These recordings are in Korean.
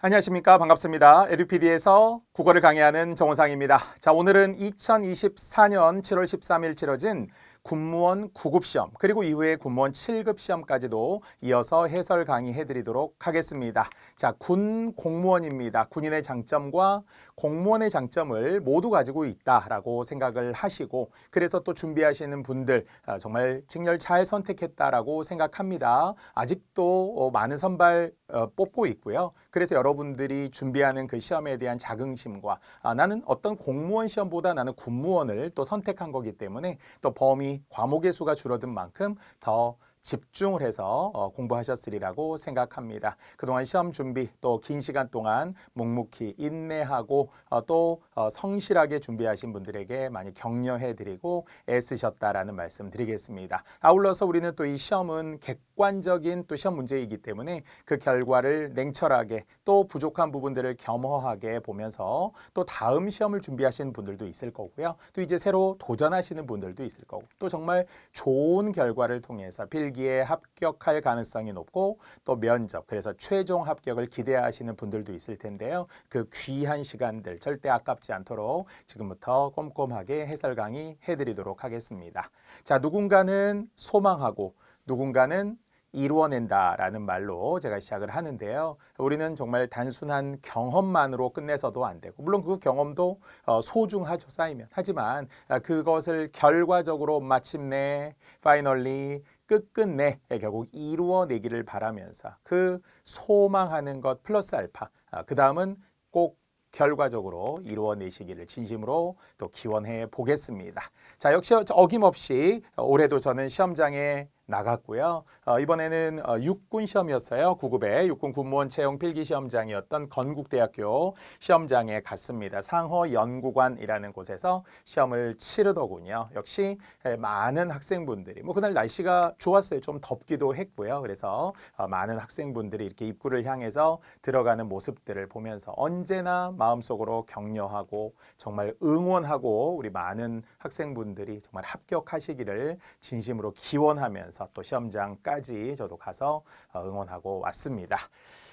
안녕하십니까. 반갑습니다. 에듀피디에서 국어를 강의하는 정원상입니다. 자, 오늘은 2024년 7월 13일 치러진 군무원 9급 시험 그리고 이후에 군무원 7급 시험까지도 이어서 해설 강의해 드리도록 하겠습니다. 자, 군 공무원입니다. 군인의 장점과 공무원의 장점을 모두 가지고 있다라고 생각을 하시고 그래서 또 준비하시는 분들 정말 직렬 잘 선택했다라고 생각합니다. 아직도 많은 선발 뽑고 있고요. 그래서 여러분들이 준비하는 그 시험에 대한 자긍심과 나는 어떤 공무원 시험보다 나는 군무원을 또 선택한 거기 때문에 또 범위 과목의 수가 줄어든 만큼 더 집중을 해서 공부하셨으리라고 생각합니다. 그동안 시험 준비 또 긴 시간 동안 묵묵히 인내하고 또 성실하게 준비하신 분들에게 많이 격려해드리고 애쓰셨다라는 말씀 드리겠습니다. 아울러서 우리는 또 이 시험은 객관적인 또 시험 문제이기 때문에 그 결과를 냉철하게 또 부족한 부분들을 겸허하게 보면서 또 다음 시험을 준비하시는 분들도 있을 거고요. 또 이제 새로 도전하시는 분들도 있을 거고 또 정말 좋은 결과를 통해서 필기에 합격할 가능성이 높고 또 면접 그래서 최종 합격을 기대하시는 분들도 있을 텐데요. 그 귀한 시간들 절대 아깝지 않도록 지금부터 꼼꼼하게 해설 강의 해드리도록 하겠습니다. 자, 누군가는 소망하고 누군가는 이루어낸다라는 말로 제가 시작을 하는데요. 우리는 정말 단순한 경험만으로 끝내서도 안 되고 물론 그 경험도 소중하죠. 쌓이면. 하지만 그것을 결과적으로 마침내 파이널리 끝끝내 결국 이루어내기를 바라면서 그 소망하는 것 플러스 알파 그 다음은 꼭 결과적으로 이루어내시기를 진심으로 또 기원해 보겠습니다. 자, 역시 어김없이 올해도 저는 시험장에 나갔고요. 이번에는 육군 시험이었어요. 9급의 육군 군무원 채용 필기 시험장이었던 건국대학교 시험장에 갔습니다. 상허연구관이라는 곳에서 시험을 치르더군요. 역시 많은 학생분들이 그날 날씨가 좋았어요. 좀 덥기도 했고요. 그래서 많은 학생분들이 이렇게 입구를 향해서 들어가는 모습들을 보면서 언제나 마음속으로 격려하고 정말 응원하고 우리 많은 학생분들이 정말 합격하시기를 진심으로 기원하면서 또 시험장까지 저도 가서 응원하고 왔습니다.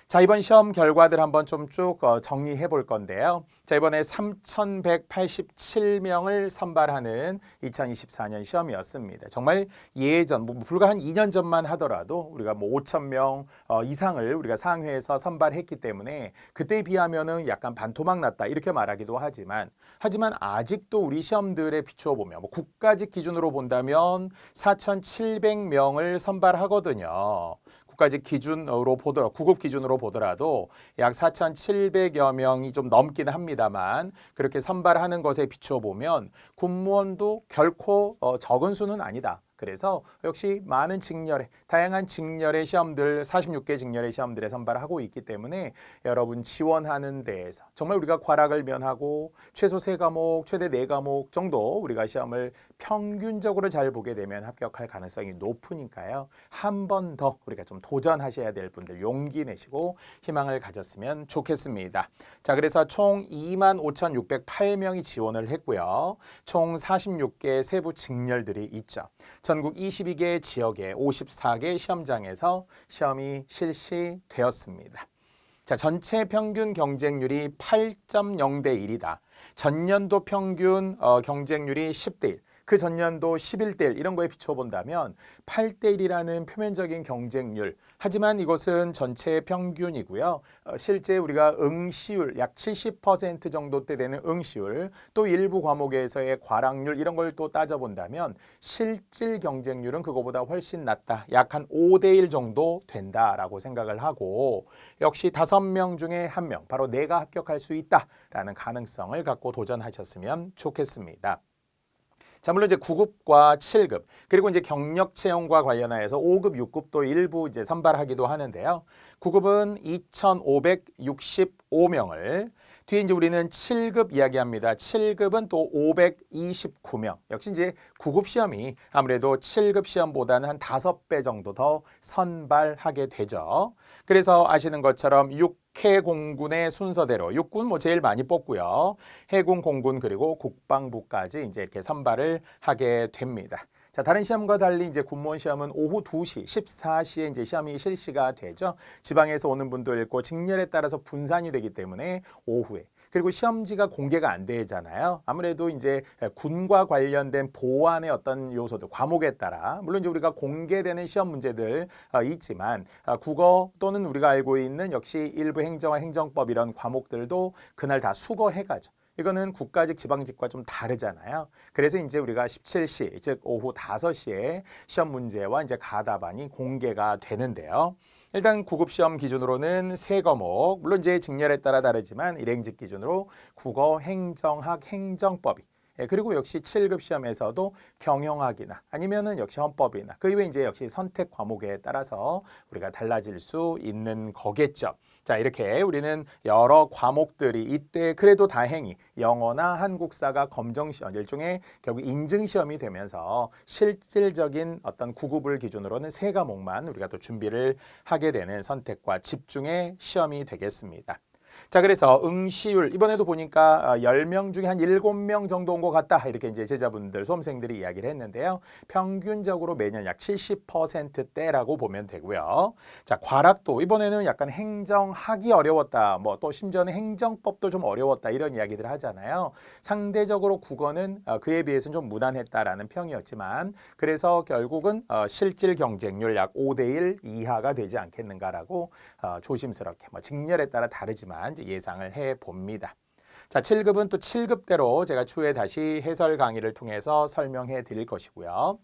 자, 이번 시험 결과들 한번 좀 쭉 정리해 볼 건데요. 자, 이번에 3,187명을 선발하는 2024년 시험이었습니다. 정말 예전 불과 한 2년 전만 하더라도 우리가 5,000명 이상을 우리가 상회에서 선발했기 때문에 그때에 비하면은 약간 반토막 났다 이렇게 말하기도 하지만 아직도 우리 시험들에 비추어 보면 국가직 기준으로 본다면 4,700명을 선발하거든요. 국가직 기준으로 보더라도 9급 기준으로 보더라도 약 4,700여 명이 좀 넘기는 합니다만 그렇게 선발하는 것에 비추어 보면 군무원도 결코 적은 수는 아니다. 그래서 역시 많은 직렬의 다양한 직렬의 시험들 46개 직렬의 시험들에 선발하고 있기 때문에 여러분 지원하는 데에서 정말 우리가 과락을 면하고 최소 3과목 최대 4과목 정도 우리가 시험을 평균적으로 잘 보게 되면 합격할 가능성이 높으니까요. 한 번 더 우리가 좀 도전하셔야 될 분들 용기 내시고 희망을 가졌으면 좋겠습니다. 자, 그래서 총 25,608명이 지원을 했고요. 총 46개 세부 직렬들이 있죠. 전국 22개 지역의 54개 시험장에서 시험이 실시되었습니다. 자, 전체 평균 경쟁률이 8.0대 1이다. 전년도 평균 경쟁률이 10대 1. 그 전년도 11대 1 이런 거에 비춰본다면 8대 1이라는 표면적인 경쟁률 하지만 이것은 전체 평균이고요. 실제 우리가 응시율 약 70% 정도대 되는 응시율 또 일부 과목에서의 과락률 이런 걸 또 따져본다면 실질 경쟁률은 그거보다 훨씬 낮다. 약 한 5대 1 정도 된다라고 생각을 하고 역시 5명 중에 1명 바로 내가 합격할 수 있다라는 가능성을 갖고 도전하셨으면 좋겠습니다. 자, 물론 이제 9급과 7급 그리고 이제 경력 채용과 관련하여서 5급, 6급도 일부 이제 선발하기도 하는데요. 9급은 2,565명을 뒤에 이제 우리는 7급 이야기합니다. 7급은 또 529명. 역시 이제 9급 시험이 아무래도 7급 시험보다는 한 5배 정도 더 선발하게 되죠. 그래서 아시는 것처럼 해공군의 순서대로 육군 제일 많이 뽑고요. 해군, 공군 그리고 국방부까지 이제 이렇게 선발을 하게 됩니다. 자, 다른 시험과 달리 이제 군무원 시험은 오후 2시, 14시에 이제 시험이 실시가 되죠. 지방에서 오는 분도 있고 직렬에 따라서 분산이 되기 때문에 오후에. 그리고 시험지가 공개가 안 되잖아요. 아무래도 이제 군과 관련된 보안의 어떤 요소들, 과목에 따라 물론 이제 우리가 공개되는 시험 문제들 있지만 국어 또는 우리가 알고 있는 역시 일부 행정화, 행정법 이런 과목들도 그날 다 수거해가죠. 이거는 국가직, 지방직과 좀 다르잖아요. 그래서 이제 우리가 17시, 즉 오후 5시에 시험 문제와 이제 가답안이 공개가 되는데요. 일단 구급시험 기준으로는 세 과목, 물론 이제 직렬에 따라 다르지만 일행직 기준으로 국어, 행정학, 행정법이 그리고 역시 7급 시험에서도 경영학이나 아니면은 역시 헌법이나 그 이외에 이제 역시 선택 과목에 따라서 우리가 달라질 수 있는 거겠죠. 자, 이렇게 우리는 여러 과목들이 이때 그래도 다행히 영어나 한국사가 검정시험, 일종의 결국 인증시험이 되면서 실질적인 어떤 구급을 기준으로는 세 과목만 우리가 또 준비를 하게 되는 선택과 집중의 시험이 되겠습니다. 자, 그래서 응시율 이번에도 보니까 10명 중에 한 7명 정도 온 것 같다 이렇게 이제 제자분들 수험생들이 이야기를 했는데요. 평균적으로 매년 약 70%대라고 보면 되고요. 자, 과락도 이번에는 약간 행정학이 어려웠다, 뭐 또 심지어는 행정법도 좀 어려웠다 이런 이야기들 하잖아요. 상대적으로 국어는 그에 비해서는 좀 무난했다라는 평이었지만 그래서 결국은 실질 경쟁률 약 5대1 이하가 되지 않겠는가라고 조심스럽게 뭐 직렬에 따라 다르지만 이제 예상을 해 봅니다. 자, 7급은 또 7급대로 제가 추후에 다시 해설 강의를 통해서 설명해 드릴 것이고요.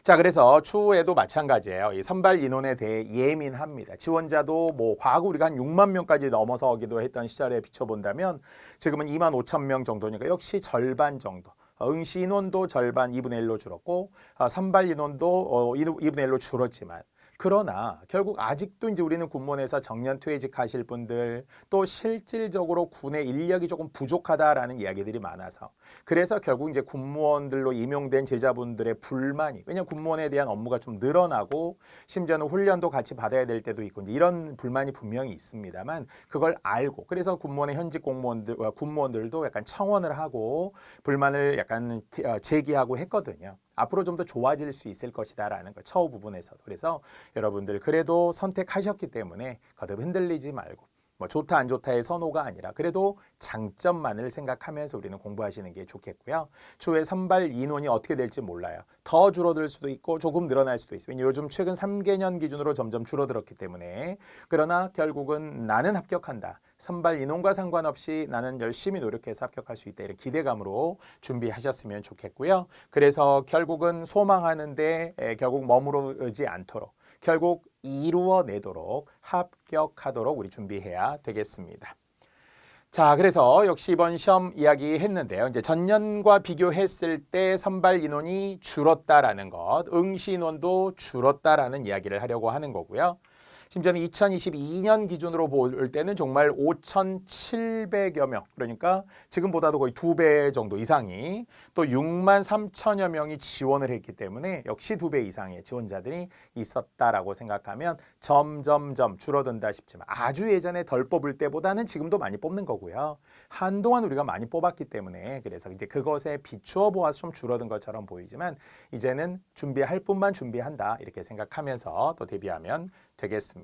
자, 그래서 추후에도 마찬가지예요. 이 선발 인원에 대해 예민합니다. 지원자도 뭐 과거 우리가 한 6만 명까지 넘어서기도 했던 시절에 비춰본다면 지금은 2만 5천 명 정도니까 역시 절반 정도. 응시 인원도 절반 2분의 1로 줄었고 선발 인원도 2분의 1로 줄었지만 그러나 결국 아직도 이제 우리는 군무원에서 정년 퇴직하실 분들 또 실질적으로 군의 인력이 조금 부족하다라는 이야기들이 많아서 그래서 결국 이제 군무원들로 임용된 제자분들의 불만이 왜냐하면 군무원에 대한 업무가 좀 늘어나고 심지어는 훈련도 같이 받아야 될 때도 있고 이제 이런 불만이 분명히 있습니다만 그걸 알고 그래서 군무원의 현직 공무원들 군무원들도 약간 청원을 하고 불만을 약간 제기하고 했거든요. 앞으로 좀 더 좋아질 수 있을 것이다라는 거 처우 부분에서도 그래서 여러분들 그래도 선택하셨기 때문에 거듭 흔들리지 말고 뭐 좋다 안 좋다의 선호가 아니라 그래도 장점만을 생각하면서 우리는 공부하시는 게 좋겠고요. 추후에 선발 인원이 어떻게 될지 몰라요. 더 줄어들 수도 있고 조금 늘어날 수도 있어요. 왜냐하면 요즘 최근 3개년 기준으로 점점 줄어들었기 때문에 그러나 결국은 나는 합격한다. 선발 인원과 상관없이 나는 열심히 노력해서 합격할 수 있다. 이런 기대감으로 준비하셨으면 좋겠고요. 그래서 결국은 소망하는데 결국 머무르지 않도록 결국 이루어내도록 합격하도록 우리 준비해야 되겠습니다. 자, 그래서 역시 이번 시험 이야기 했는데요. 이제 전년과 비교했을 때 선발 인원이 줄었다라는 것, 응시 인원도 줄었다라는 이야기를 하려고 하는 거고요. 심지어는 2022년 기준으로 볼 때는 정말 5,700여 명, 그러니까 지금보다도 거의 2배 정도 이상이 또 6만 3천여 명이 지원을 했기 때문에 역시 2배 이상의 지원자들이 있었다라고 생각하면 점점점 줄어든다 싶지만 아주 예전에 덜 뽑을 때보다는 지금도 많이 뽑는 거고요. 한동안 우리가 많이 뽑았기 때문에 그래서 이제 그것에 비추어 보아서 좀 줄어든 것처럼 보이지만 이제는 준비할 뿐만 준비한다 이렇게 생각하면서 또 대비하면 되겠습니다.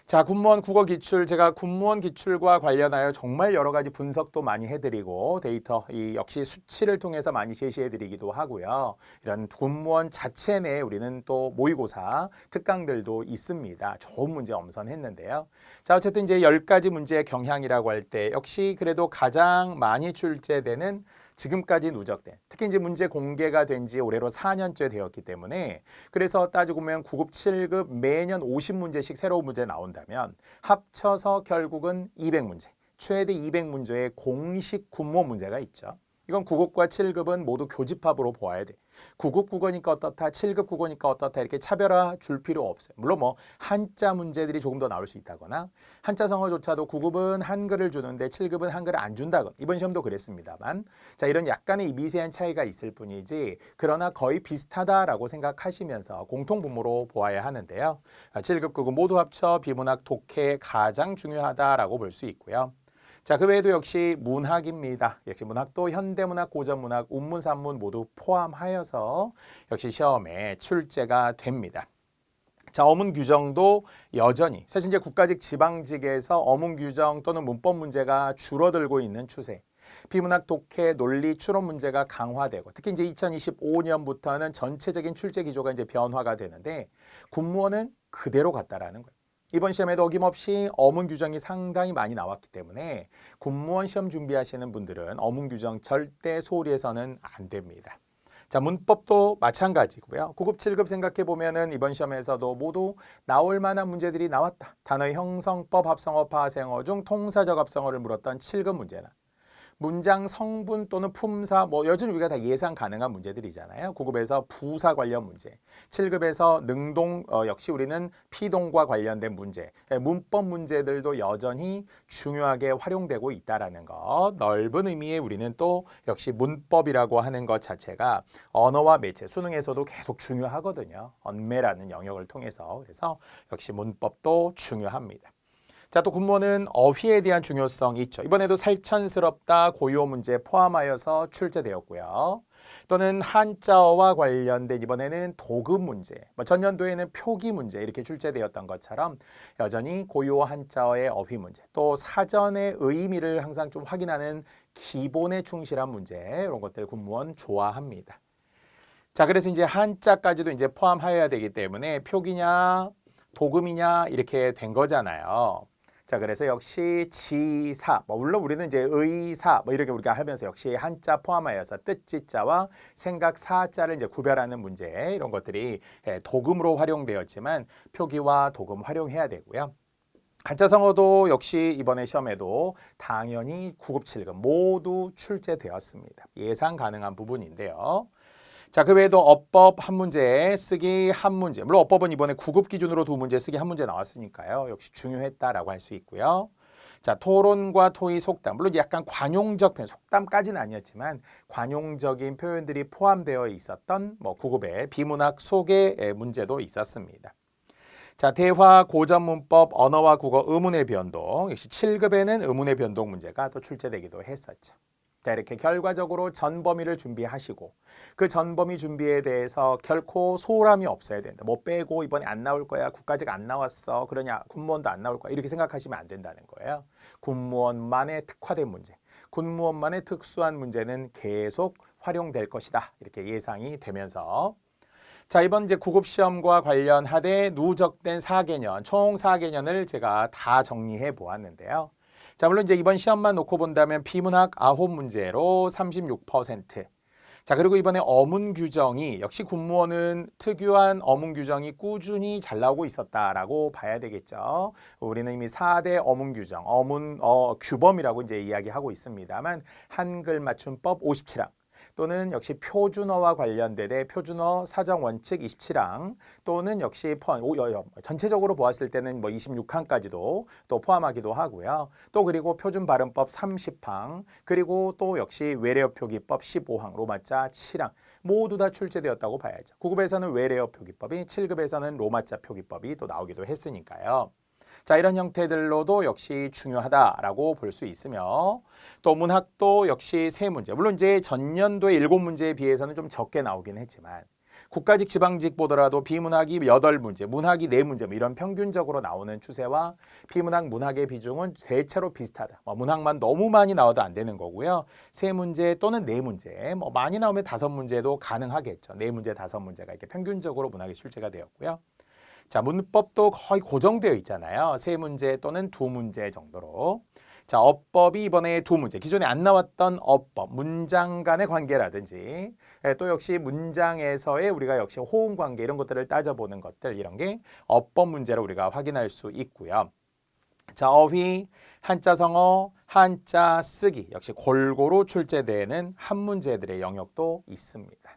자, 군무원 국어 기출 제가 군무원 기출과 관련하여 정말 여러 가지 분석도 많이 해드리고 데이터 역시 수치를 통해서 많이 제시해드리기도 하고요. 이런 군무원 자체 내에 우리는 또 모의고사 특강들도 있습니다. 좋은 문제 엄선했는데요. 자, 어쨌든 이제 10가지 문제의 경향이라고 할 때 역시 그래도 가장 많이 출제되는 지금까지 누적된 특히 이제 문제 공개가 된 지 올해로 4년째 되었기 때문에 그래서 따지고 보면 9급, 7급 매년 50문제씩 새로운 문제 나온다면 합쳐서 결국은 200문제, 최대 200문제의 공식 군무원 문제가 있죠. 이건 9급과 7급은 모두 교집합으로 보아야 돼. 9급 국어니까 어떻다, 7급 국어니까 어떻다 이렇게 차별화 줄 필요 없어요. 물론 뭐 한자 문제들이 조금 더 나올 수 있다거나 한자 성어조차도 9급은 한글을 주는데 7급은 한글을 안 준다거나 이번 시험도 그랬습니다만 자 이런 약간의 미세한 차이가 있을 뿐이지 그러나 거의 비슷하다라고 생각하시면서 공통분모로 보아야 하는데요. 7급, 9급 모두 합쳐 비문학 독해 가장 중요하다라고 볼 수 있고요. 자, 그 외에도 역시 문학입니다. 역시 문학도 현대문학, 고전문학, 운문, 산문 모두 포함하여서 역시 시험에 출제가 됩니다. 자, 어문 규정도 여전히 사실 이제 국가직 지방직에서 어문 규정 또는 문법 문제가 줄어들고 있는 추세. 비문학 독해 논리 추론 문제가 강화되고 특히 이제 2025년부터는 전체적인 출제 기조가 이제 변화가 되는데 군무원은 그대로 갔다라는 거예요. 이번 시험에도 어김없이 어문 규정이 상당히 많이 나왔기 때문에 군무원 시험 준비하시는 분들은 어문 규정 절대 소홀히 해서는 안 됩니다. 자, 문법도 마찬가지고요. 9급, 7급 생각해 보면은 이번 시험에서도 모두 나올 만한 문제들이 나왔다. 단어의 형성법, 합성어, 파생어 중 통사적 합성어를 물었던 7급 문제나 문장 성분 또는 품사 뭐 여전히 우리가 다 예상 가능한 문제들이잖아요. 9급에서 부사 관련 문제, 7급에서 능동 역시 우리는 피동과 관련된 문제, 문법 문제들도 여전히 중요하게 활용되고 있다라는 것. 넓은 의미의 우리는 또 역시 문법이라고 하는 것 자체가 언어와 매체, 수능에서도 계속 중요하거든요. 언매라는 영역을 통해서. 그래서 역시 문법도 중요합니다. 자, 또 군무원은 어휘에 대한 중요성이 있죠. 이번에도 살천스럽다, 고요 문제 포함하여서 출제되었고요. 또는 한자어와 관련된 이번에는 도급 문제, 전년도에는 표기 문제 이렇게 출제되었던 것처럼 여전히 고요 한자어의 어휘 문제, 또 사전의 의미를 항상 좀 확인하는 기본에 충실한 문제 이런 것들 군무원 좋아합니다. 자, 그래서 이제 한자까지도 이제 포함하여야 되기 때문에 표기냐 도금이냐 이렇게 된 거잖아요. 자, 그래서 역시 지사, 물론 우리는 이제 의사, 이렇게 우리가 하면서 역시 한자 포함하여서 뜻지자와 생각사자를 이제 구별하는 문제, 이런 것들이 도금으로 활용되었지만 표기와 도금 활용해야 되고요. 한자성어도 역시 이번에 시험에도 당연히 9급, 7급 모두 출제되었습니다. 예상 가능한 부분인데요. 자, 그 외에도 어법 한 문제, 쓰기 한 문제. 물론 어법은 이번에 9급 기준으로 두 문제, 쓰기 한 문제 나왔으니까요. 역시 중요했다라고 할 수 있고요. 자, 토론과 토의, 속담. 물론 약간 관용적 표현, 속담까지는 아니었지만 관용적인 표현들이 포함되어 있었던 9급의 비문학 소개 문제도 있었습니다. 자, 대화, 고전문법, 언어와 국어, 의문의 변동. 역시 7급에는 의문의 변동 문제가 또 출제되기도 했었죠. 자, 이렇게 결과적으로 전범위를 준비하시고 그 전범위 준비에 대해서 결코 소홀함이 없어야 된다. 뭐 빼고 이번에 안 나올 거야. 국가직 안 나왔어. 그러냐. 군무원도 안 나올 거야. 이렇게 생각하시면 안 된다는 거예요. 군무원만의 특화된 문제, 군무원만의 특수한 문제는 계속 활용될 것이다. 이렇게 예상이 되면서 자, 이번 이제 9급 시험과 관련하되 누적된 4개년, 총 4개년을 제가 다 정리해 보았는데요. 자, 물론 이제 이번 시험만 놓고 본다면 비문학 9문제로 36%. 자, 그리고 이번에 어문 규정이 역시 군무원은 특유한 어문 규정이 꾸준히 잘 나오고 있었다라고 봐야 되겠죠. 우리는 이미 4대 어문 규정, 어문 규범이라고 이제 이야기하고 있습니다만 한글 맞춤법 57항. 또는 역시 표준어와 관련된 표준어 사정 원칙 27항 또는 역시 전체적으로 보았을 때는 26항까지도 또 포함하기도 하고요. 또 그리고 표준 발음법 30항 그리고 또 역시 외래어 표기법 15항 로마자 7항 모두 다 출제되었다고 봐야죠. 9급에서는 외래어 표기법이 7급에서는 로마자 표기법이 또 나오기도 했으니까요. 자, 이런 형태들로도 역시 중요하다라고 볼 수 있으며 또 문학도 역시 3문제. 물론 이제 전년도의 7문제에 비해서는 좀 적게 나오긴 했지만 국가직 지방직 보더라도 비문학이 8문제, 문학이 4문제 이런 평균적으로 나오는 추세와 비문학 문학의 비중은 대체로 비슷하다. 문학만 너무 많이 나와도 안 되는 거고요. 3문제 또는 4문제, 많이 나오면 5문제도 가능하겠죠. 4문제, 5문제가 이렇게 평균적으로 문학이 출제가 되었고요. 자, 문법도 거의 고정되어 있잖아요. 3문제 또는 2문제 정도로. 자, 어법이 이번에 2문제. 기존에 안 나왔던 어법, 문장 간의 관계라든지 또 역시 문장에서의 우리가 역시 호응 관계 이런 것들을 따져보는 것들 이런 게 어법 문제로 우리가 확인할 수 있고요. 자, 어휘, 한자성어, 한자 쓰기 역시 골고루 출제되는 한문제들의 영역도 있습니다.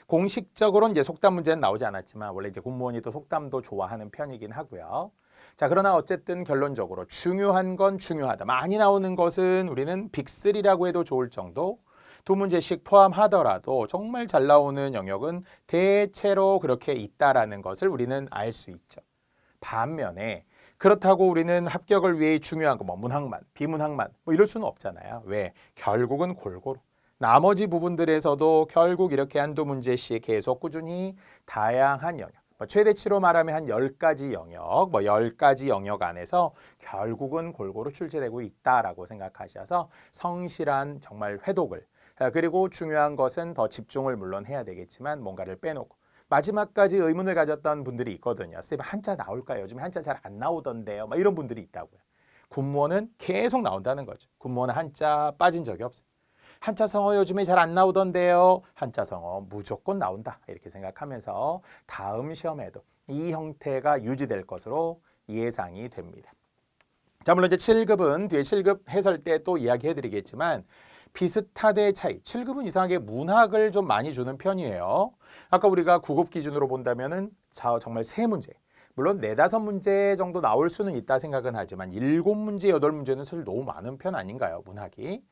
공식적으로는 이제 속담 문제는 나오지 않았지만 원래 이제 공무원이 또 속담도 좋아하는 편이긴 하고요. 자, 그러나 어쨌든 결론적으로 중요한 건 중요하다. 많이 나오는 것은 우리는 빅3라고 해도 좋을 정도 2문제씩 포함하더라도 정말 잘 나오는 영역은 대체로 그렇게 있다라는 것을 우리는 알 수 있죠. 반면에 그렇다고 우리는 합격을 위해 중요한 거 뭐 문학만, 비문학만 뭐 이럴 수는 없잖아요. 왜? 결국은 골고루. 나머지 부분들에서도 결국 이렇게 한두 문제씩 계속 꾸준히 다양한 영역, 최대치로 말하면 한 10가지 영역, 10가지 영역 안에서 결국은 골고루 출제되고 있다라고 생각하셔서 성실한 정말 회독을, 그리고 중요한 것은 더 집중을 물론 해야 되겠지만 뭔가를 빼놓고 마지막까지 의문을 가졌던 분들이 있거든요. 쌤 한자 나올까요? 요즘 한자 잘 안 나오던데요. 이런 분들이 있다고요. 군무원은 계속 나온다는 거죠. 군무원은 한자 빠진 적이 없어요. 한자 성어 요즘에 잘 안 나오던데요. 한자 성어 무조건 나온다. 이렇게 생각하면서 다음 시험에도 이 형태가 유지될 것으로 예상이 됩니다. 자, 물론 이제 7급은 뒤에 7급 해설 때 또 이야기해 드리겠지만 비슷하대 차이. 7급은 이상하게 문학을 좀 많이 주는 편이에요. 아까 우리가 9급 기준으로 본다면은 정말 3문제. 물론 4, 5문제 정도 나올 수는 있다 생각은 하지만 7문제, 8문제는 사실 너무 많은 편 아닌가요, 문학이?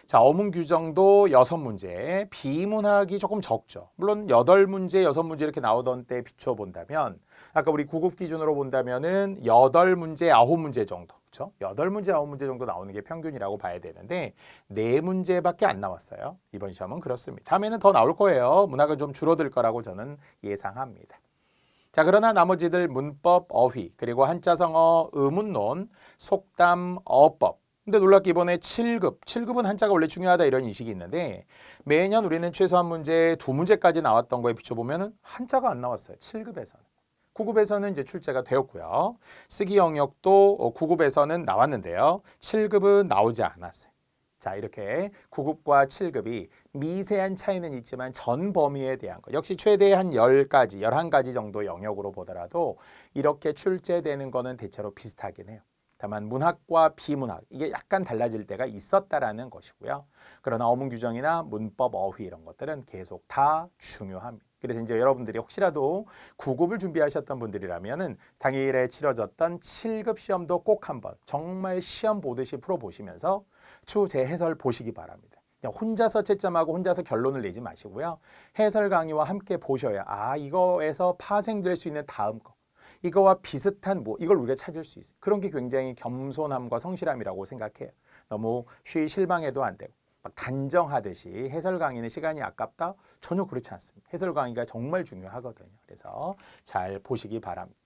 자, 어문 규정도 6문제, 비문학이 조금 적죠. 물론 8문제, 6문제 이렇게 나오던 때 비춰본다면 아까 우리 9급 기준으로 본다면은 8문제, 9문제 정도. 그렇죠? 8문제, 9문제 정도 나오는 게 평균이라고 봐야 되는데 4문제밖에 안 나왔어요. 이번 시험은 그렇습니다. 다음에는 더 나올 거예요. 문학은 좀 줄어들 거라고 저는 예상합니다. 자, 그러나 나머지들 문법, 어휘, 그리고 한자성어, 의문론, 속담, 어법. 근데 놀랍게 이번에 7급은 한자가 원래 중요하다 이런 인식이 있는데 매년 우리는 최소한 문제 2문제까지 나왔던 거에 비춰보면 한자가 안 나왔어요. 7급에서는. 9급에서는 이제 출제가 되었고요. 쓰기 영역도 9급에서는 나왔는데요. 7급은 나오지 않았어요. 자, 이렇게 9급과 7급이 미세한 차이는 있지만 전 범위에 대한 것. 역시 최대 한 10가지, 11가지 정도 영역으로 보더라도 이렇게 출제되는 거는 대체로 비슷하긴 해요. 다만 문학과 비문학 이게 약간 달라질 때가 있었다라는 것이고요. 그러나 어문 규정이나 문법, 어휘 이런 것들은 계속 다 중요합니다. 그래서 이제 여러분들이 혹시라도 9급을 준비하셨던 분들이라면은 당일에 치러졌던 7급 시험도 꼭 한번 정말 시험 보듯이 풀어보시면서 추후 제 해설 보시기 바랍니다. 그냥 혼자서 채점하고 혼자서 결론을 내지 마시고요. 해설 강의와 함께 보셔야 이거에서 파생될 수 있는 다음 거. 이거와 비슷한 이걸 우리가 찾을 수 있어요. 그런 게 굉장히 겸손함과 성실함이라고 생각해요. 너무 쉬 실망해도 안 되고 막 단정하듯이 해설 강의는 시간이 아깝다? 전혀 그렇지 않습니다. 해설 강의가 정말 중요하거든요. 그래서 잘 보시기 바랍니다.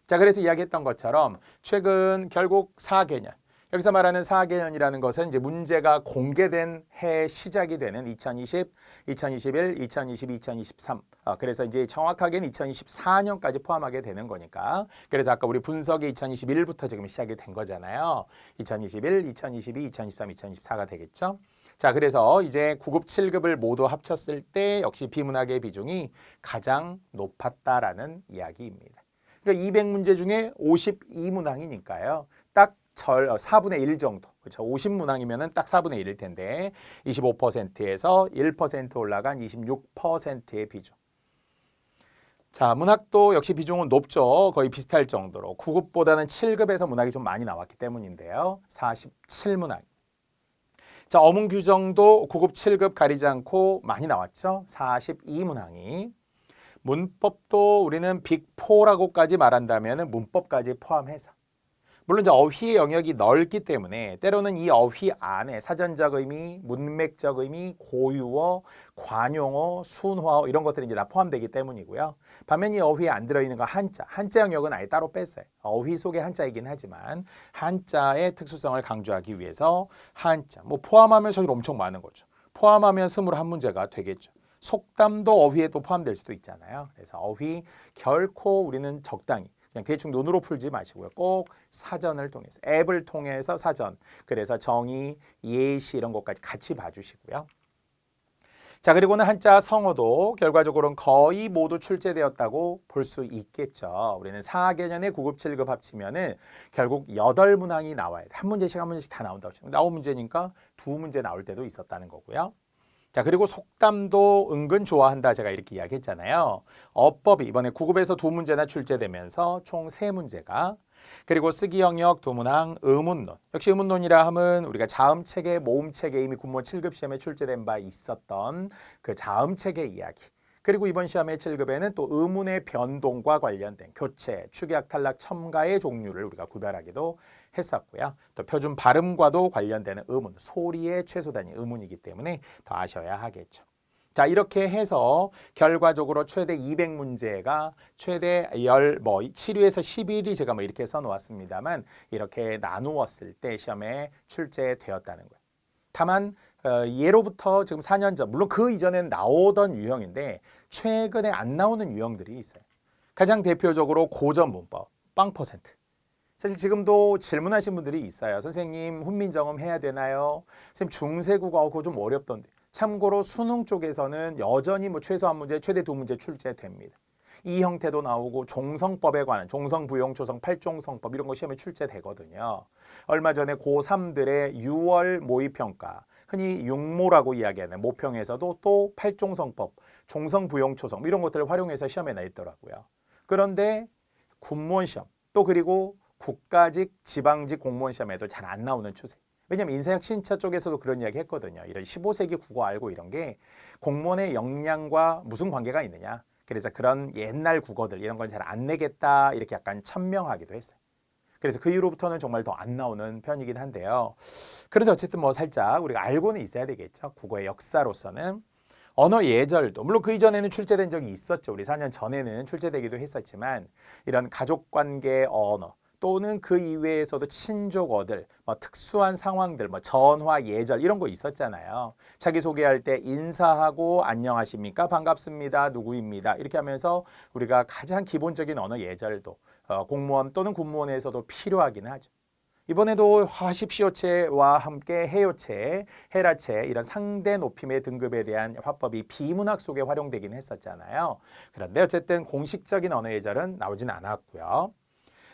자, 그래서 이야기했던 것처럼 최근 결국 4개년 여기서 말하는 4개년이라는 것은 이제 문제가 공개된 해 시작이 되는 2020, 2021, 2022, 2023. 그래서 이제 정확하게는 2024년까지 포함하게 되는 거니까. 그래서 아까 우리 분석이 2021부터 지금 시작이 된 거잖아요. 2021, 2022, 2023, 2024가 되겠죠. 자, 그래서 이제 9급, 7급을 모두 합쳤을 때 역시 비문학의 비중이 가장 높았다라는 이야기입니다. 그러니까 200문제 중에 52문항이니까요. 딱 4분의 1 정도. 그렇죠. 50문항이면은 딱 4분의 1일 텐데 25%에서 1% 올라간 26%의 비중. 자, 문학도 역시 비중은 높죠. 거의 비슷할 정도로. 9급보다는 7급에서 문학이 좀 많이 나왔기 때문인데요. 47문항. 자, 어문 규정도 9급, 7급 가리지 않고 많이 나왔죠. 42문항이. 문법도 우리는 빅4라고까지 말한다면 문법까지 포함해서. 물론 이제 어휘의 영역이 넓기 때문에 때로는 이 어휘 안에 사전적 의미, 문맥적 의미, 고유어, 관용어, 순화어 이런 것들이 이제 다 포함되기 때문이고요. 반면 이 어휘에 안 들어있는 거 한자 영역은 아예 따로 뺐어요. 어휘 속의 한자이긴 하지만 한자의 특수성을 강조하기 위해서 한자, 포함하면 사실 엄청 많은 거죠. 포함하면 21문제가 되겠죠. 속담도 어휘에 또 포함될 수도 있잖아요. 그래서 어휘 결코 우리는 적당히 그냥 대충 눈으로 풀지 마시고요. 꼭 사전을 통해서, 앱을 통해서 사전, 그래서 정의, 예시 이런 것까지 같이 봐주시고요. 자, 그리고는 한자 성어도 결과적으로는 거의 모두 출제되었다고 볼 수 있겠죠. 우리는 4개년의 9급, 7급 합치면은 결국 8문항이 나와야 돼. 한 문제씩 한 문제씩 다 나온다고 치면 9문제니까 2문제 나올 때도 있었다는 거고요. 자, 그리고 속담도 은근 좋아한다 제가 이렇게 이야기했잖아요. 어법이 이번에 9급에서 2문제나 출제되면서 총 3문제가 그리고 쓰기 영역 2문항 의문론. 역시 의문론이라 하면 우리가 자음체계, 모음체계 이미 군무원 7급 시험에 출제된 바 있었던 그 자음체계 이야기. 그리고 이번 시험의 7급에는 또 의문의 변동과 관련된 교체, 축약, 탈락, 첨가의 종류를 우리가 구별하기도 했었고요. 또 표준 발음과도 관련되는 의문, 소리의 최소 단위 의문이기 때문에 더 아셔야 하겠죠. 자, 이렇게 해서 결과적으로 최대 200문제가 최대 7위에서 11위 제가 이렇게 써놓았습니다만 이렇게 나누었을 때 시험에 출제되었다는 거예요. 다만 예로부터 지금 4년 전, 물론 그 이전엔 나오던 유형인데 최근에 안 나오는 유형들이 있어요. 가장 대표적으로 고전 문법, 0%. 사실 지금도 질문하신 분들이 있어요. 선생님, 훈민정음 해야 되나요? 선생님, 중세국어 그거 좀 어렵던데. 참고로 수능 쪽에서는 여전히 최소 한 문제, 최대 2문제 출제됩니다. 이 형태도 나오고 종성법에 관한 종성부용, 조성, 팔종성법 이런 거 시험에 출제되거든요. 얼마 전에 고3들의 6월 모의평가, 흔히 육모라고 이야기하는 모평에서도 또 팔종성법, 종성부용, 조성 이런 것들을 활용해서 시험에 냈더라고요. 그런데 군무원 시험, 또 그리고 국가직, 지방직 공무원 시험에도 잘 안 나오는 추세. 왜냐하면 인사혁신처 쪽에서도 그런 이야기 했거든요. 이런 15세기 국어 알고 이런 게 공무원의 역량과 무슨 관계가 있느냐. 그래서 그런 옛날 국어들 이런 건 잘 안 내겠다 이렇게 약간 천명하기도 했어요. 그래서 그 이후로부터는 정말 더 안 나오는 편이긴 한데요. 그래도 어쨌든 살짝 우리가 알고는 있어야 되겠죠. 국어의 역사로서는. 언어 예절도 물론 그 이전에는 출제된 적이 있었죠. 우리 4년 전에는 출제되기도 했었지만 이런 가족관계 언어 또는 그 이외에서도 친족어들, 특수한 상황들, 전화, 예절 이런 거 있었잖아요. 자기소개할 때 인사하고 안녕하십니까? 반갑습니다. 누구입니다. 이렇게 하면서 우리가 가장 기본적인 언어 예절도 공무원 또는 군무원에서도 필요하긴 하죠. 이번에도 화십시오체와 함께 해요체, 해라체 이런 상대 높임의 등급에 대한 화법이 비문학 속에 활용되긴 했었잖아요. 그런데 어쨌든 공식적인 언어 예절은 나오진 않았고요.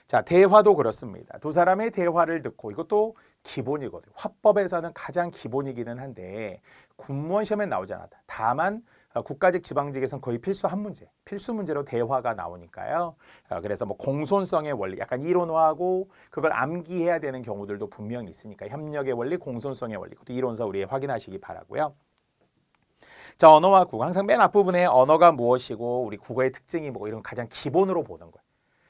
자, 대화도 그렇습니다. 두 사람의 대화를 듣고 이것도 기본이거든요. 화법에서는 가장 기본이기는 한데 군무원 시험에 나오지 않았다. 다만 국가직, 지방직에서는 거의 필수 한 문제, 필수 문제로 대화가 나오니까요. 그래서 공손성의 원리, 약간 이론화하고 그걸 암기해야 되는 경우들도 분명히 있으니까 협력의 원리, 공손성의 원리, 그것도 이론서 우리 확인하시기 바라고요. 자, 언어와 국어. 항상 맨 앞부분에 언어가 무엇이고 우리 국어의 특징이 이런 거 가장 기본으로 보는 거예요.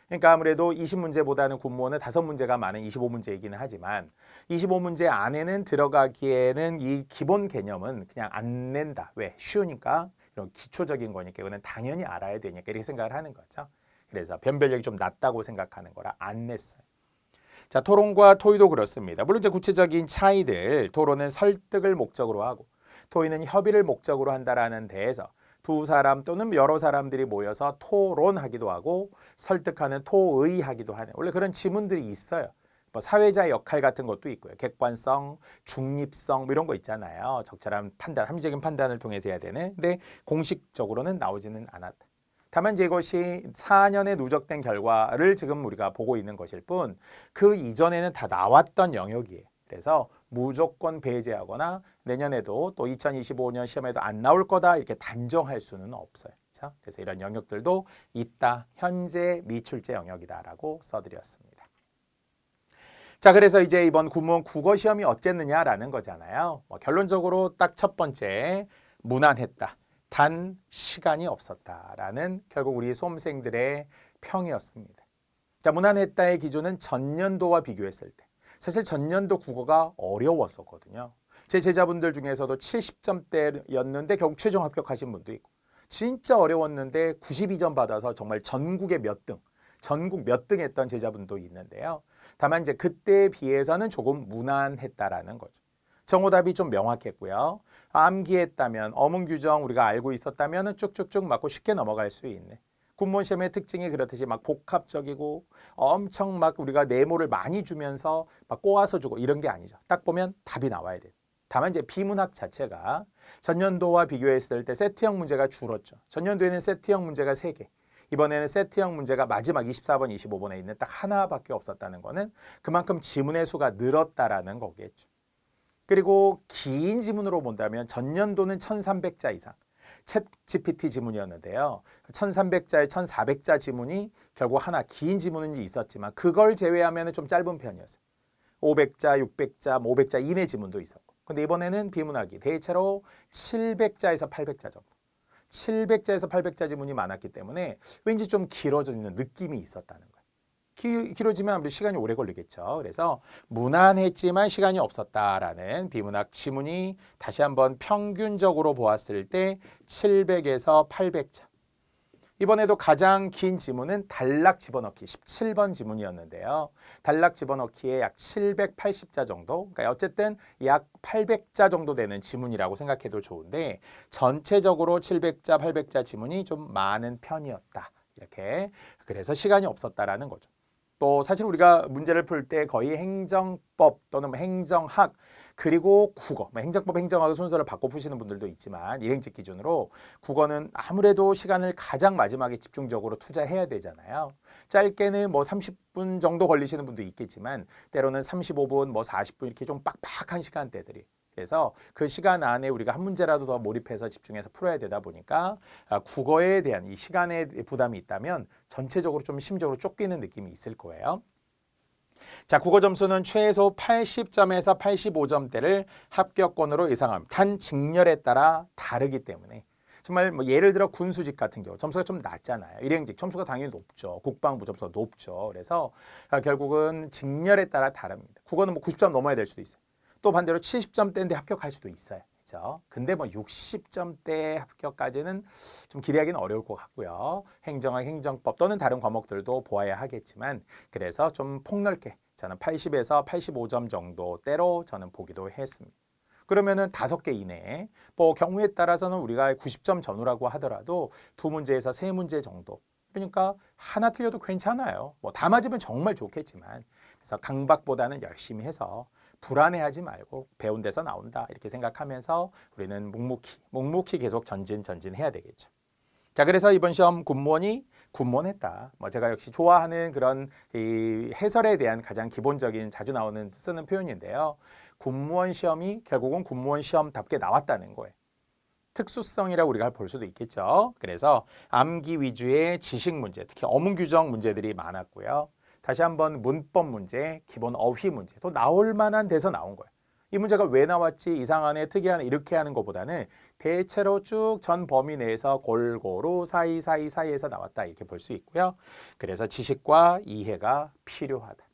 그러니까 아무래도 20문제보다는 군무원은 5문제가 많은 25문제이기는 하지만 25문제 안에는 들어가기에는 이 기본 개념은 그냥 안 낸다. 왜? 쉬우니까 이런 기초적인 거니까 이거는 당연히 알아야 되니까 이렇게 생각을 하는 거죠. 그래서 변별력이 좀 낮다고 생각하는 거라 안 냈어요. 자, 토론과 토의도 그렇습니다. 물론 이제 구체적인 차이들, 토론은 설득을 목적으로 하고 토의는 협의를 목적으로 한다라는 데에서 두 사람 또는 여러 사람들이 모여서 토론하기도 하고 설득하는 토의하기도 하는 원래 그런 지문들이 있어요. 사회자 역할 같은 것도 있고요. 객관성, 중립성 이런 거 있잖아요. 적절한 판단, 합리적인 판단을 통해서 해야 되는. 근데 공식적으로는 나오지는 않았다. 다만 이제 이것이 4년에 누적된 결과를 지금 우리가 보고 있는 것일 뿐 그 이전에는 다 나왔던 영역이에요. 그래서 무조건 배제하거나 내년에도 또 2025년 시험에도 안 나올 거다 이렇게 단정할 수는 없어요. 그렇죠? 그래서 이런 영역들도 있다. 현재 미출제 영역이다라고 써드렸습니다. 자, 그래서 이제 이번 군무원 국어 시험이 어쨌느냐라는 거잖아요. 결론적으로 딱 첫 번째 무난했다. 단 시간이 없었다라는 결국 우리 수험생들의 평이었습니다. 자, 무난했다의 기준은 전년도와 비교했을 때. 사실 전년도 국어가 어려웠었거든요. 제 제자분들 중에서도 70점대였는데 결국 최종 합격하신 분도 있고 진짜 어려웠는데 92점 받아서 정말 전국에 몇 등, 전국 몇 등 했던 제자분도 있는데요. 다만 이제 그때에 비해서는 조금 무난했다라는 거죠. 정오답이 좀 명확했고요. 암기했다면 어문 규정 우리가 알고 있었다면 쭉쭉쭉 맞고 쉽게 넘어갈 수 있는. 군무원 시험의 특징이 그렇듯이 복합적이고 엄청 우리가 네모를 많이 주면서 꼬아서 주고 이런 게 아니죠. 딱 보면 답이 나와야 돼요. 다만 이제 비문학 자체가 전년도와 비교했을 때 세트형 문제가 줄었죠. 전년도에는 세트형 문제가 3개. 이번에는 세트형 문제가 마지막 24번, 25번에 있는 딱 하나밖에 없었다는 거는 그만큼 지문의 수가 늘었다라는 거겠죠. 그리고 긴 지문으로 본다면 전년도는 1300자 이상. 챗 GPT 지문이었는데요. 1300자에 1400자 지문이 결국 하나 긴 지문은 있었지만 그걸 제외하면 좀 짧은 편이었어요. 500자, 600자, 500자 이내 지문도 있었고. 근데 이번에는 비문학이 대체로 700자에서 800자 정도. 700자에서 800자 지문이 많았기 때문에 왠지 좀 길어지는 느낌이 있었다는 거예요. 길어지면 아무래도 시간이 오래 걸리겠죠. 그래서 무난했지만 시간이 없었다라는 비문학 지문이 다시 한번 평균적으로 보았을 때 700에서 800자. 이번에도 가장 긴 지문은 단락 집어넣기 17번 지문이었는데요. 단락 집어넣기에 약 780자 정도, 그러니까 어쨌든 약 800자 정도 되는 지문이라고 생각해도 좋은데 전체적으로 700자, 800자 지문이 좀 많은 편이었다. 이렇게 그래서 시간이 없었다라는 거죠. 또 사실 우리가 문제를 풀 때 거의 행정법 또는 행정학 그리고 국어, 행정법, 행정학의 순서를 바꿔 푸시는 분들도 있지만 일행직 기준으로 국어는 아무래도 시간을 가장 마지막에 집중적으로 투자해야 되잖아요. 짧게는 뭐 30분 정도 걸리시는 분도 있겠지만 때로는 35분, 뭐 40분 이렇게 좀 빡빡한 시간대들이 그래서 그 시간 안에 우리가 한 문제라도 더 몰입해서 집중해서 풀어야 되다 보니까 국어에 대한 이 시간에 부담이 있다면 전체적으로 좀 심적으로 쫓기는 느낌이 있을 거예요. 자, 국어 점수는 최소 80점에서 85점대를 합격권으로 예상합니다. 단 직렬에 따라 다르기 때문에 정말 뭐 예를 들어 군수직 같은 경우 점수가 좀 낮잖아요. 일행직 점수가 당연히 높죠. 국방부 점수가 높죠. 그래서 결국은 직렬에 따라 다릅니다. 국어는 뭐 90점 넘어야 될 수도 있어요. 또 반대로 70점대인데 합격할 수도 있어요. 그렇죠? 근데 뭐 60점대 합격까지는 좀 기대하기는 어려울 것 같고요. 행정학, 행정법 또는 다른 과목들도 보아야 하겠지만 그래서 좀 폭넓게 저는 80에서 85점 정도대로 저는 보기도 했습니다. 그러면은 5개 이내에 뭐 경우에 따라서는 우리가 90점 전후라고 하더라도 2문제에서 3문제 정도. 그러니까 하나 틀려도 괜찮아요. 뭐 다 맞으면 정말 좋겠지만 그래서 강박보다는 열심히 해서 불안해하지 말고 배운 데서 나온다 이렇게 생각하면서 우리는 묵묵히 계속 전진해야 되겠죠. 자, 그래서 이번 시험 군무원이 군무원했다. 뭐 제가 역시 좋아하는 그런 이 해설에 대한 가장 기본적인 자주 나오는 쓰는 표현인데요. 군무원 시험이 결국은 군무원 시험답게 나왔다는 거예요. 특수성이라고 우리가 볼 수도 있겠죠. 그래서 암기 위주의 지식 문제, 특히 어문 규정 문제들이 많았고요. 다시 한번 문법 문제, 기본 어휘 문제 또 나올 만한 데서 나온 거예요. 이 문제가 왜 나왔지 이상하네 특이하네 이렇게 하는 것보다는 대체로 쭉 전 범위 내에서 골고루 사이에서 나왔다 이렇게 볼 수 있고요. 그래서 지식과 이해가 필요하다.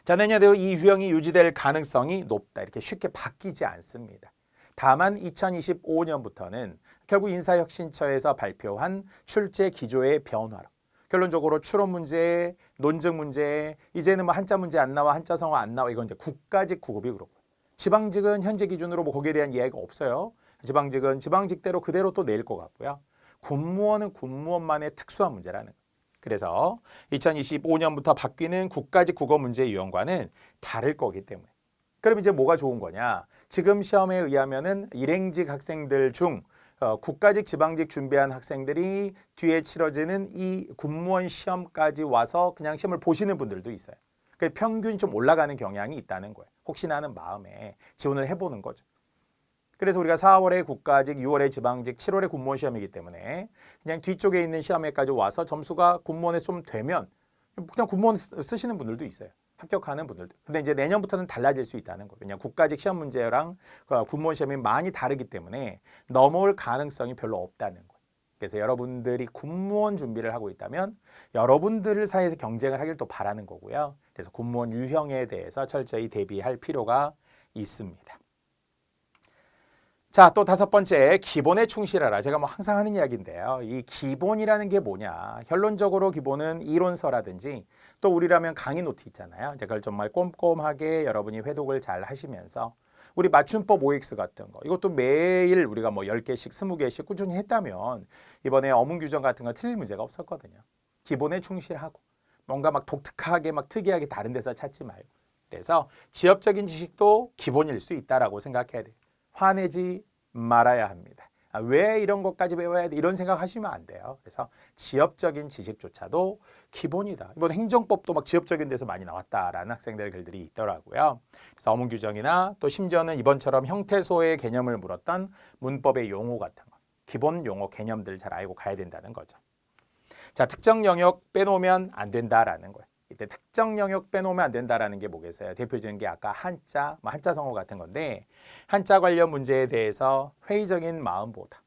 자, 내년에도 이 유형이 유지될 가능성이 높다. 이렇게 쉽게 바뀌지 않습니다. 다만 2025년부터는 결국 인사혁신처에서 발표한 출제 기조의 변화로 결론적으로 추론 문제, 논증 문제, 이제는 뭐 한자 문제 안 나와, 한자 성어 안 나와 이건 이제 국가직 구급이 그렇고 지방직은 현재 기준으로 뭐 거기에 대한 이야기가 없어요. 지방직은 지방직대로 그대로 또 낼 것 같고요. 군무원은 군무원만의 특수한 문제라는 거예요. 그래서 2025년부터 바뀌는 국가직 국어 문제 유형과는 다를 거기 때문에 그럼 이제 뭐가 좋은 거냐? 지금 시험에 의하면은 일행직 학생들 중 국가직, 지방직 준비한 학생들이 뒤에 치러지는 이 군무원 시험까지 와서 그냥 시험을 보시는 분들도 있어요. 그 평균이 좀 올라가는 경향이 있다는 거예요. 혹시나 하는 마음에 지원을 해보는 거죠. 그래서 우리가 4월에 국가직, 6월에 지방직, 7월에 군무원 시험이기 때문에 그냥 뒤쪽에 있는 시험에까지 와서 점수가 군무원에 좀 되면 그냥 군무원 쓰시는 분들도 있어요. 합격하는 분들도. 근데 이제 내년부터는 달라질 수 있다는 거예요. 왜냐하면 국가직 시험 문제랑 군무원 시험이 많이 다르기 때문에 넘어올 가능성이 별로 없다는 거예요. 그래서 여러분들이 군무원 준비를 하고 있다면 여러분들 사이에서 경쟁을 하길 또 바라는 거고요. 그래서 군무원 유형에 대해서 철저히 대비할 필요가 있습니다. 자, 또 5번째, 기본에 충실하라. 제가 뭐 항상 하는 이야기인데요. 이 기본이라는 게 뭐냐. 결론적으로 기본은 이론서라든지 또 우리라면 강의 노트 있잖아요. 그걸 정말 꼼꼼하게 여러분이 회독을 잘 하시면서 우리 맞춤법 OX 같은 거 이것도 매일 우리가 뭐 10개씩 20개씩 꾸준히 했다면 이번에 어문 규정 같은 거 틀릴 문제가 없었거든요. 기본에 충실하고 뭔가 막 독특하게 막 특이하게 다른 데서 찾지 말고 그래서 지엽적인 지식도 기본일 수 있다라고 생각해야 돼요. 화내지 말아야 합니다. 왜 이런 것까지 배워야 돼? 이런 생각하시면 안 돼요. 그래서 지엽적인 지식조차도 기본이다. 이번 행정법도 막 지엽적인 데서 많이 나왔다라는 학생들 글들이 있더라고요. 그래서 어문 규정이나 또 심지어는 이번처럼 형태소의 개념을 물었던 문법의 용어 같은 거, 기본 용어 개념들 잘 알고 가야 된다는 거죠. 자, 특정 영역 빼놓으면 안 된다라는 거예요. 이때 특정 영역 빼놓으면 안 된다라는 게 뭐겠어요? 대표적인 게 아까 한자, 한자 성어 같은 건데 한자 관련 문제에 대해서 회의적인 마음보다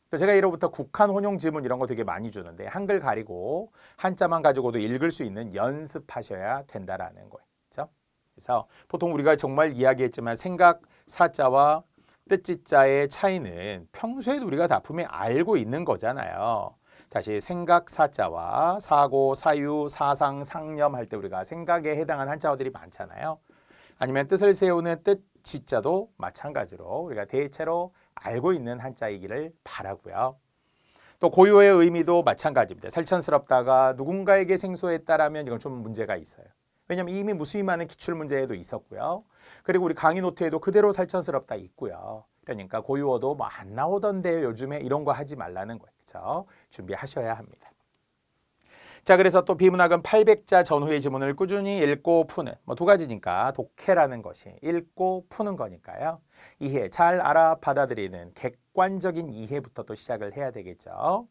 또 제가 예로부터 국한 혼용 지문 이런 거 되게 많이 주는데 한글 가리고 한자만 가지고도 읽을 수 있는 연습하셔야 된다라는 거예요. 그렇죠? 그래서 보통 우리가 정말 이야기했지만 생각 사자와 뜻지자의 차이는 평소에도 우리가 다 분명히 알고 있는 거잖아요. 다시 생각 사자와 사고, 사유, 사상, 상념 할 때 우리가 생각에 해당하는 한자어들이 많잖아요. 아니면 뜻을 세우는 뜻지자도 마찬가지로 우리가 대체로 알고 있는 한자이기를 바라고요. 또 고유어의 의미도 마찬가지입니다. 설천스럽다가 누군가에게 생소했다라면 이건 좀 문제가 있어요. 왜냐하면 이미 무수히많은 기출문제에도 있었고요. 그리고 우리 강의 노트에도 그대로 설천스럽다 있고요. 그러니까 고유어도 뭐 안 나오던데요. 요즘에 이런 거 하지 말라는 거예요. 그렇죠? 준비하셔야 합니다. 자, 그래서 또 비문학은 800자 전후의 지문을 꾸준히 읽고 푸는 뭐 두 가지니까 독해라는 것이 읽고 푸는 거니까요. 이해, 잘 알아 받아들이는 객관적인 이해부터 또 시작을 해야 되겠죠.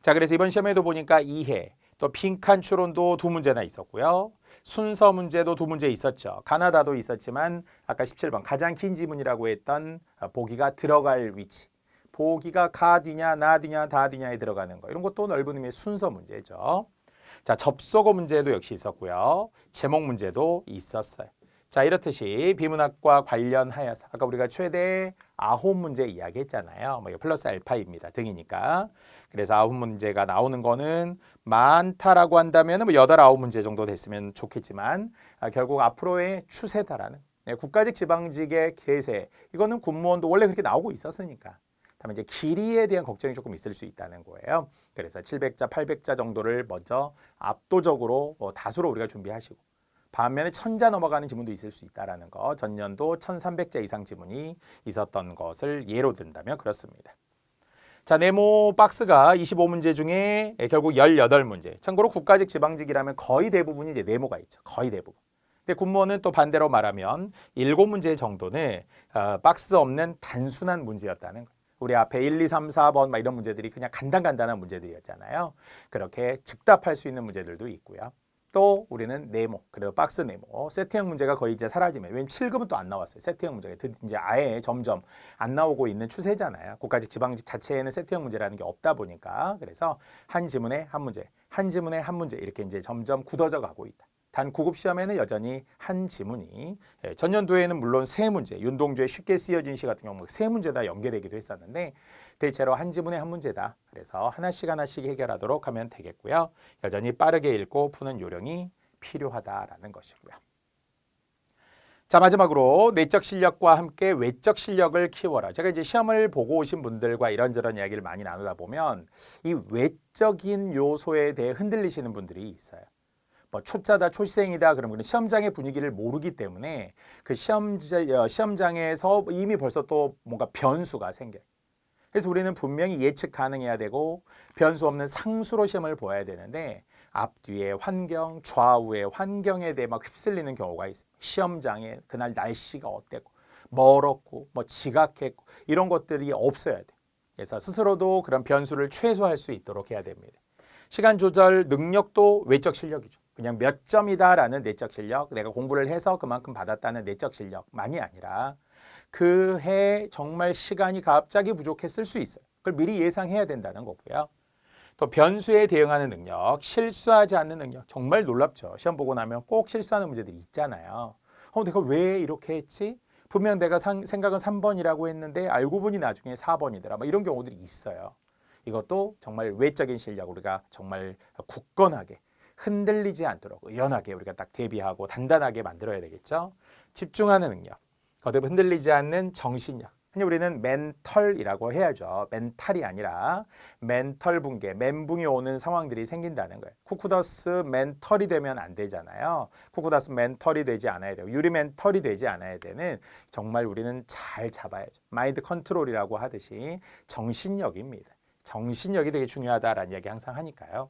자, 그래서 이번 시험에도 보니까 이해, 또 빈칸 추론도 두 문제나 있었고요. 순서 문제도 두 문제 있었죠. 가나다도 있었지만 아까 17번 가장 긴 지문이라고 했던 보기가 들어갈 위치. 보기가 가 뒤냐, 나 뒤냐, 다 뒤냐에 들어가는 거. 이런 것도 넓은 의미의 순서 문제죠. 자, 접속어 문제도 역시 있었고요. 제목 문제도 있었어요. 자, 이렇듯이 비문학과 관련하여서 아까 우리가 최대 9문제 이야기했잖아요. 뭐 플러스 알파입니다. 등이니까. 그래서 9문제가 나오는 거는 많다라고 한다면 뭐 8, 9문제 정도 됐으면 좋겠지만 결국 앞으로의 추세다라는 국가직 지방직의 개세 이거는 군무원도 원래 그렇게 나오고 있었으니까. 다만 이제 길이에 대한 걱정이 조금 있을 수 있다는 거예요. 그래서 700자, 800자 정도를 먼저 압도적으로 다수로 우리가 준비하시고 반면에 1000자 넘어가는 지문도 있을 수 있다는 거. 전년도 1300자 이상 지문이 있었던 것을 예로 든다면 그렇습니다. 자, 네모 박스가 25문제 중에 결국 18문제. 참고로 국가직 지방직이라면 거의 대부분이 이제 네모가 있죠. 거의 대부분. 근데 군무원은 또 반대로 말하면 7문제 정도는 박스 없는 단순한 문제였다는 거예요. 우리 앞에 1, 2, 3, 4번 막 이런 문제들이 그냥 간단한 문제들이었잖아요. 그렇게 즉답할 수 있는 문제들도 있고요. 또 우리는 네모, 그리고 박스 네모, 세트형 문제가 거의 이제 사라지면 왜냐면 7급은 또 안 나왔어요. 세트형 문제가 이제 아예 점점 안 나오고 있는 추세잖아요. 국가직 지방직 자체에는 세트형 문제라는 게 없다 보니까 그래서 한 지문에 한 문제, 한 지문에 한 문제 이렇게 이제 점점 굳어져 가고 있다. 단 9급 시험에는 여전히 한 지문이 전년도에는 물론 세 문제, 윤동주의 쉽게 쓰여진 시 같은 경우 세 문제 다 연계되기도 했었는데 대체로 한 지문에 한 문제다. 그래서 하나씩 해결하도록 하면 되겠고요. 여전히 빠르게 읽고 푸는 요령이 필요하다라는 것이고요. 자, 마지막으로 내적 실력과 함께 외적 실력을 키워라. 제가 이제 시험을 보고 오신 분들과 이런저런 이야기를 많이 나누다 보면 이 외적인 요소에 대해 흔들리시는 분들이 있어요. 뭐 초짜다, 초시생이다 그러면 시험장의 분위기를 모르기 때문에 그 시험장에서 이미 벌써 또 뭔가 변수가 생겨요. 그래서 우리는 분명히 예측 가능해야 되고 변수 없는 상수로 시험을 보아야 되는데 앞뒤의 환경, 좌우의 환경에 대해 막 휩쓸리는 경우가 있어요. 시험장에 그날 날씨가 어땠고 멀었고 뭐 지각했고 이런 것들이 없어야 돼. 그래서 스스로도 그런 변수를 최소화할 수 있도록 해야 됩니다. 시간 조절 능력도 외적 실력이죠. 그냥 몇 점이다라는 내적 실력, 내가 공부를 해서 그만큼 받았다는 내적 실력만이 아니라 그 해 정말 시간이 갑자기 부족했을 수 있어요. 그걸 미리 예상해야 된다는 거고요. 또 변수에 대응하는 능력, 실수하지 않는 능력 정말 놀랍죠. 시험 보고 나면 꼭 실수하는 문제들이 있잖아요. 내가 왜 이렇게 했지? 분명 내가 생각은 3번이라고 했는데 알고 보니 나중에 4번이더라. 이런 경우들이 있어요. 이것도 정말 외적인 실력 우리가 정말 굳건하게 흔들리지 않도록 의연하게 우리가 딱 대비하고 단단하게 만들어야 되겠죠. 집중하는 능력, 거듭 흔들리지 않는 정신력. 우리는 멘털이라고 해야죠. 멘탈이 아니라 멘털 붕괴, 멘붕이 오는 상황들이 생긴다는 거예요. 쿠쿠더스 멘털이 되면 안 되잖아요. 쿠쿠더스 멘털이 되지 않아야 되고 유리 멘털이 되지 않아야 되는 정말 우리는 잘 잡아야죠. 마인드 컨트롤이라고 하듯이 정신력입니다. 정신력이 되게 중요하다라는 이야기 항상 하니까요.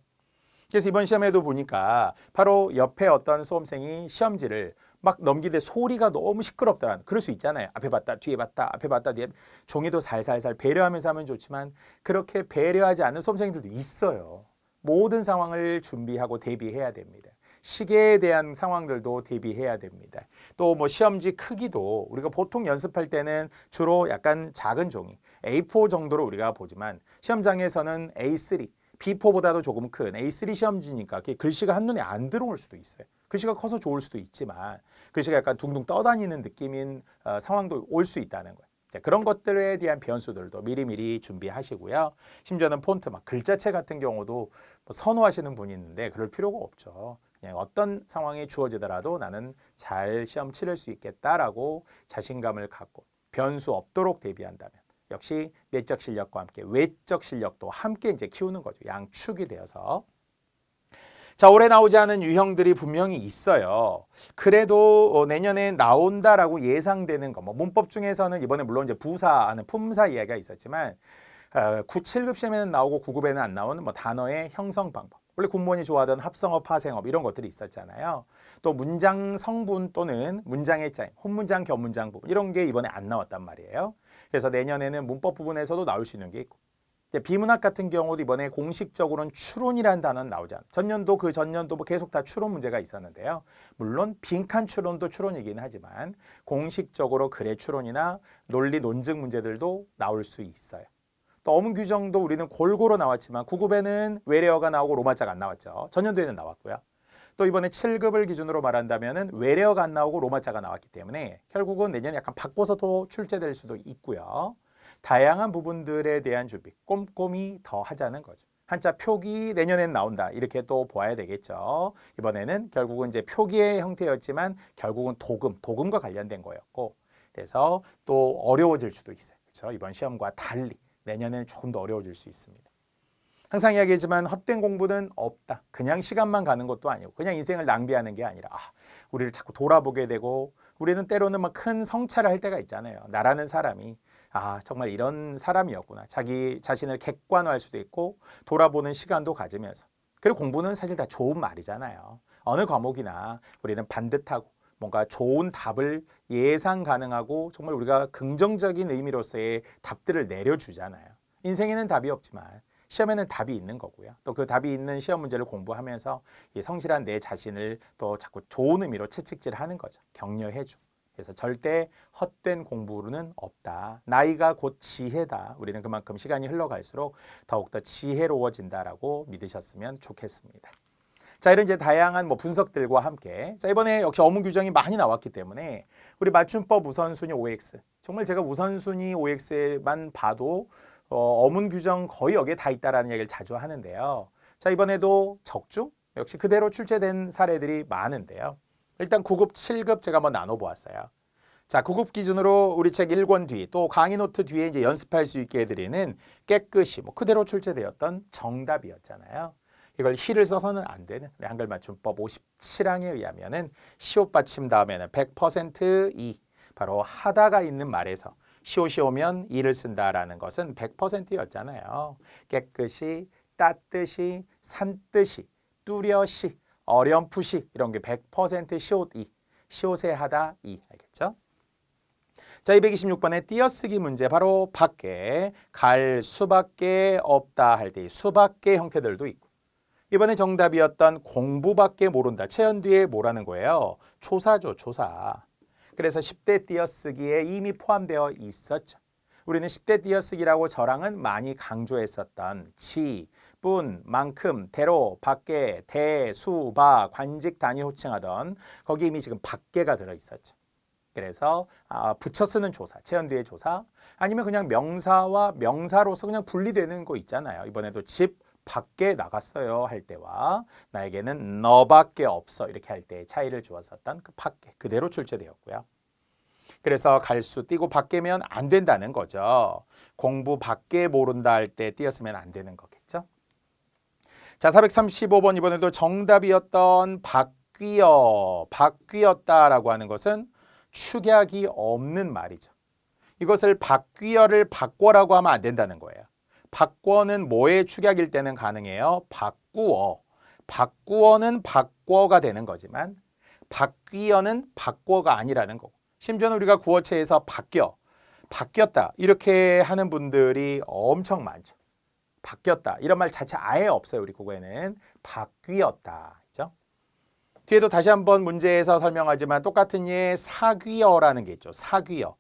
그래서 이번 시험에도 보니까 바로 옆에 어떤 수험생이 시험지를 막 넘기는데 소리가 너무 시끄럽다라는 그럴 수 있잖아요. 앞에 봤다 뒤에 봤다 앞에 봤다 뒤에 종이도 살살살 배려하면서 하면 좋지만 그렇게 배려하지 않는 수험생들도 있어요. 모든 상황을 준비하고 대비해야 됩니다. 시계에 대한 상황들도 대비해야 됩니다. 또 뭐 시험지 크기도 우리가 보통 연습할 때는 주로 약간 작은 종이 A4 정도로 우리가 보지만 시험장에서는 A3, B4보다도 조금 큰 A3 시험지니까 글씨가 한눈에 안 들어올 수도 있어요. 글씨가 커서 좋을 수도 있지만 글씨가 약간 둥둥 떠다니는 느낌인 상황도 올 수 있다는 거예요. 자, 그런 것들에 대한 변수들도 미리미리 준비하시고요. 심지어는 폰트, 막 글자체 같은 경우도 뭐 선호하시는 분이 있는데 그럴 필요가 없죠. 그냥 어떤 상황이 주어지더라도 나는 잘 시험 치를 수 있겠다라고 자신감을 갖고 변수 없도록 대비한다면 역시 내적 실력과 함께 외적 실력도 함께 이제 키우는 거죠. 양축이 되어서. 자, 올해 나오지 않은 유형들이 분명히 있어요. 그래도 내년에 나온다라고 예상되는 거, 뭐 문법 중에서는 이번에 물론 이제 부사하는 품사 이야기가 있었지만 9, 7급 시험에는 나오고 9급에는 안 나오는 뭐 단어의 형성 방법. 원래 공무원이 좋아하던 합성어, 파생어 이런 것들이 있었잖아요. 또 문장 성분 또는 문장의 짜임, 혼문장, 겹문장 부분 이런 게 이번에 안 나왔단 말이에요. 그래서 내년에는 문법 부분에서도 나올 수 있는 게 있고 비문학 같은 경우도 이번에 공식적으로는 추론이라는 단어는 나오지 않아요. 전년도 그 전년도 뭐 계속 다 추론 문제가 있었는데요. 물론 빈칸 추론도 추론이긴 하지만 공식적으로 글의 추론이나 논리 논증 문제들도 나올 수 있어요. 또 어문 규정도 우리는 골고루 나왔지만 9급에는 외래어가 나오고 로마자가 안 나왔죠. 전년도에는 나왔고요. 또 이번에 7급을 기준으로 말한다면 외래어가 안 나오고 로마자가 나왔기 때문에 결국은 내년에 약간 바꿔서도 출제될 수도 있고요. 다양한 부분들에 대한 준비 꼼꼼히 더 하자는 거죠. 한자 표기 내년엔 나온다 이렇게 또 보아야 되겠죠. 이번에는 결국은 이제 표기의 형태였지만 결국은 도금과 관련된 거였고 그래서 또 어려워질 수도 있어요. 그렇죠? 이번 시험과 달리 내년에는 조금 더 어려워질 수 있습니다. 항상 이야기하지만 헛된 공부는 없다. 그냥 시간만 가는 것도 아니고 그냥 인생을 낭비하는 게 아니라 우리를 자꾸 돌아보게 되고 우리는 때로는 막 큰 성찰을 할 때가 있잖아요. 나라는 사람이 정말 이런 사람이었구나. 자기 자신을 객관화할 수도 있고 돌아보는 시간도 가지면서 그리고 공부는 사실 다 좋은 말이잖아요. 어느 과목이나 우리는 반듯하고 뭔가 좋은 답을 예상 가능하고 정말 우리가 긍정적인 의미로서의 답들을 내려주잖아요. 인생에는 답이 없지만 시험에는 답이 있는 거고요. 또 그 답이 있는 시험 문제를 공부하면서 이 성실한 내 자신을 또 자꾸 좋은 의미로 채찍질하는 거죠. 격려해주고. 그래서 절대 헛된 공부는 없다. 나이가 곧 지혜다. 우리는 그만큼 시간이 흘러갈수록 더욱더 지혜로워진다라고 믿으셨으면 좋겠습니다. 자, 이런 이제 다양한 뭐 분석들과 함께 자, 이번에 역시 어문 규정이 많이 나왔기 때문에 우리 맞춤법 우선순위 OX 정말 제가 우선순위 OX에만 봐도 어문 규정 거의 여기에 다 있다라는 얘기를 자주 하는데요. 자, 이번에도 적중 역시 그대로 출제된 사례들이 많은데요. 일단 9급, 7급 제가 한번 나눠보았어요. 자, 9급 기준으로 우리 책 1권 뒤 또 강의 노트 뒤에 이제 연습할 수 있게 해드리는 깨끗이 뭐 그대로 출제되었던 정답이었잖아요. 이걸 히를 써서는 안 되는 한글 맞춤법 57항에 의하면은 시옷 받침 다음에는 100% 이 바로 하다가 있는 말에서 시옷이 오면 이를 쓴다라는 것은 100%였잖아요. 깨끗이, 따뜻이, 산뜻이, 뚜렷이, 어렴풋이 이런 게 100% 시옷 이, 시옷에 하다 이 알겠죠? 자, 226번의 띄어쓰기 문제 바로 밖에 갈 수밖에 없다 할 때 수밖에 형태들도 있고 이번에 정답이었던 공부밖에 모른다. 채연 뒤에 뭐라는 거예요? 조사죠, 조사. 그래서 10대 띄어쓰기에 이미 포함되어 있었죠. 우리는 10대 띄어쓰기라고 저랑은 많이 강조했었던 지, 분, 만큼, 대로, 밖에, 대, 수, 바, 관직, 단위 호칭하던 거기 이미 지금 밖에가 들어있었죠. 그래서 붙여 쓰는 조사, 채연 뒤에 조사 아니면 그냥 명사와 명사로서 그냥 분리되는 거 있잖아요. 이번에도 집 밖에 나갔어요 할 때와 나에게는 너밖에 없어 이렇게 할 때 차이를 주었었던 그 밖에 그대로 출제되었고요. 그래서 갈 수 띄고 밖에면 안 된다는 거죠. 공부 밖에 모른다 할 때 띄었으면 안 되는 거겠죠. 자, 435번 이번에도 정답이었던 바뀌었다라고 하는 것은 축약이 없는 말이죠. 이것을 바뀌어를 바꿔라고 하면 안 된다는 거예요. 바꿔는 뭐의 축약일 때는 가능해요? 바꾸어. 바꾸어는 바꿔가 되는 거지만 바뀌어는 바꿔가 아니라는 거고. 심지어는 우리가 구어체에서 바뀌었다 이렇게 하는 분들이 엄청 많죠. 바뀌었다 이런 말 자체 아예 없어요. 우리 국어에는 바뀌었다. 그죠? 뒤에도 다시 한번 문제에서 설명하지만 똑같은 예 사귀어라는 게 있죠. 사귀어.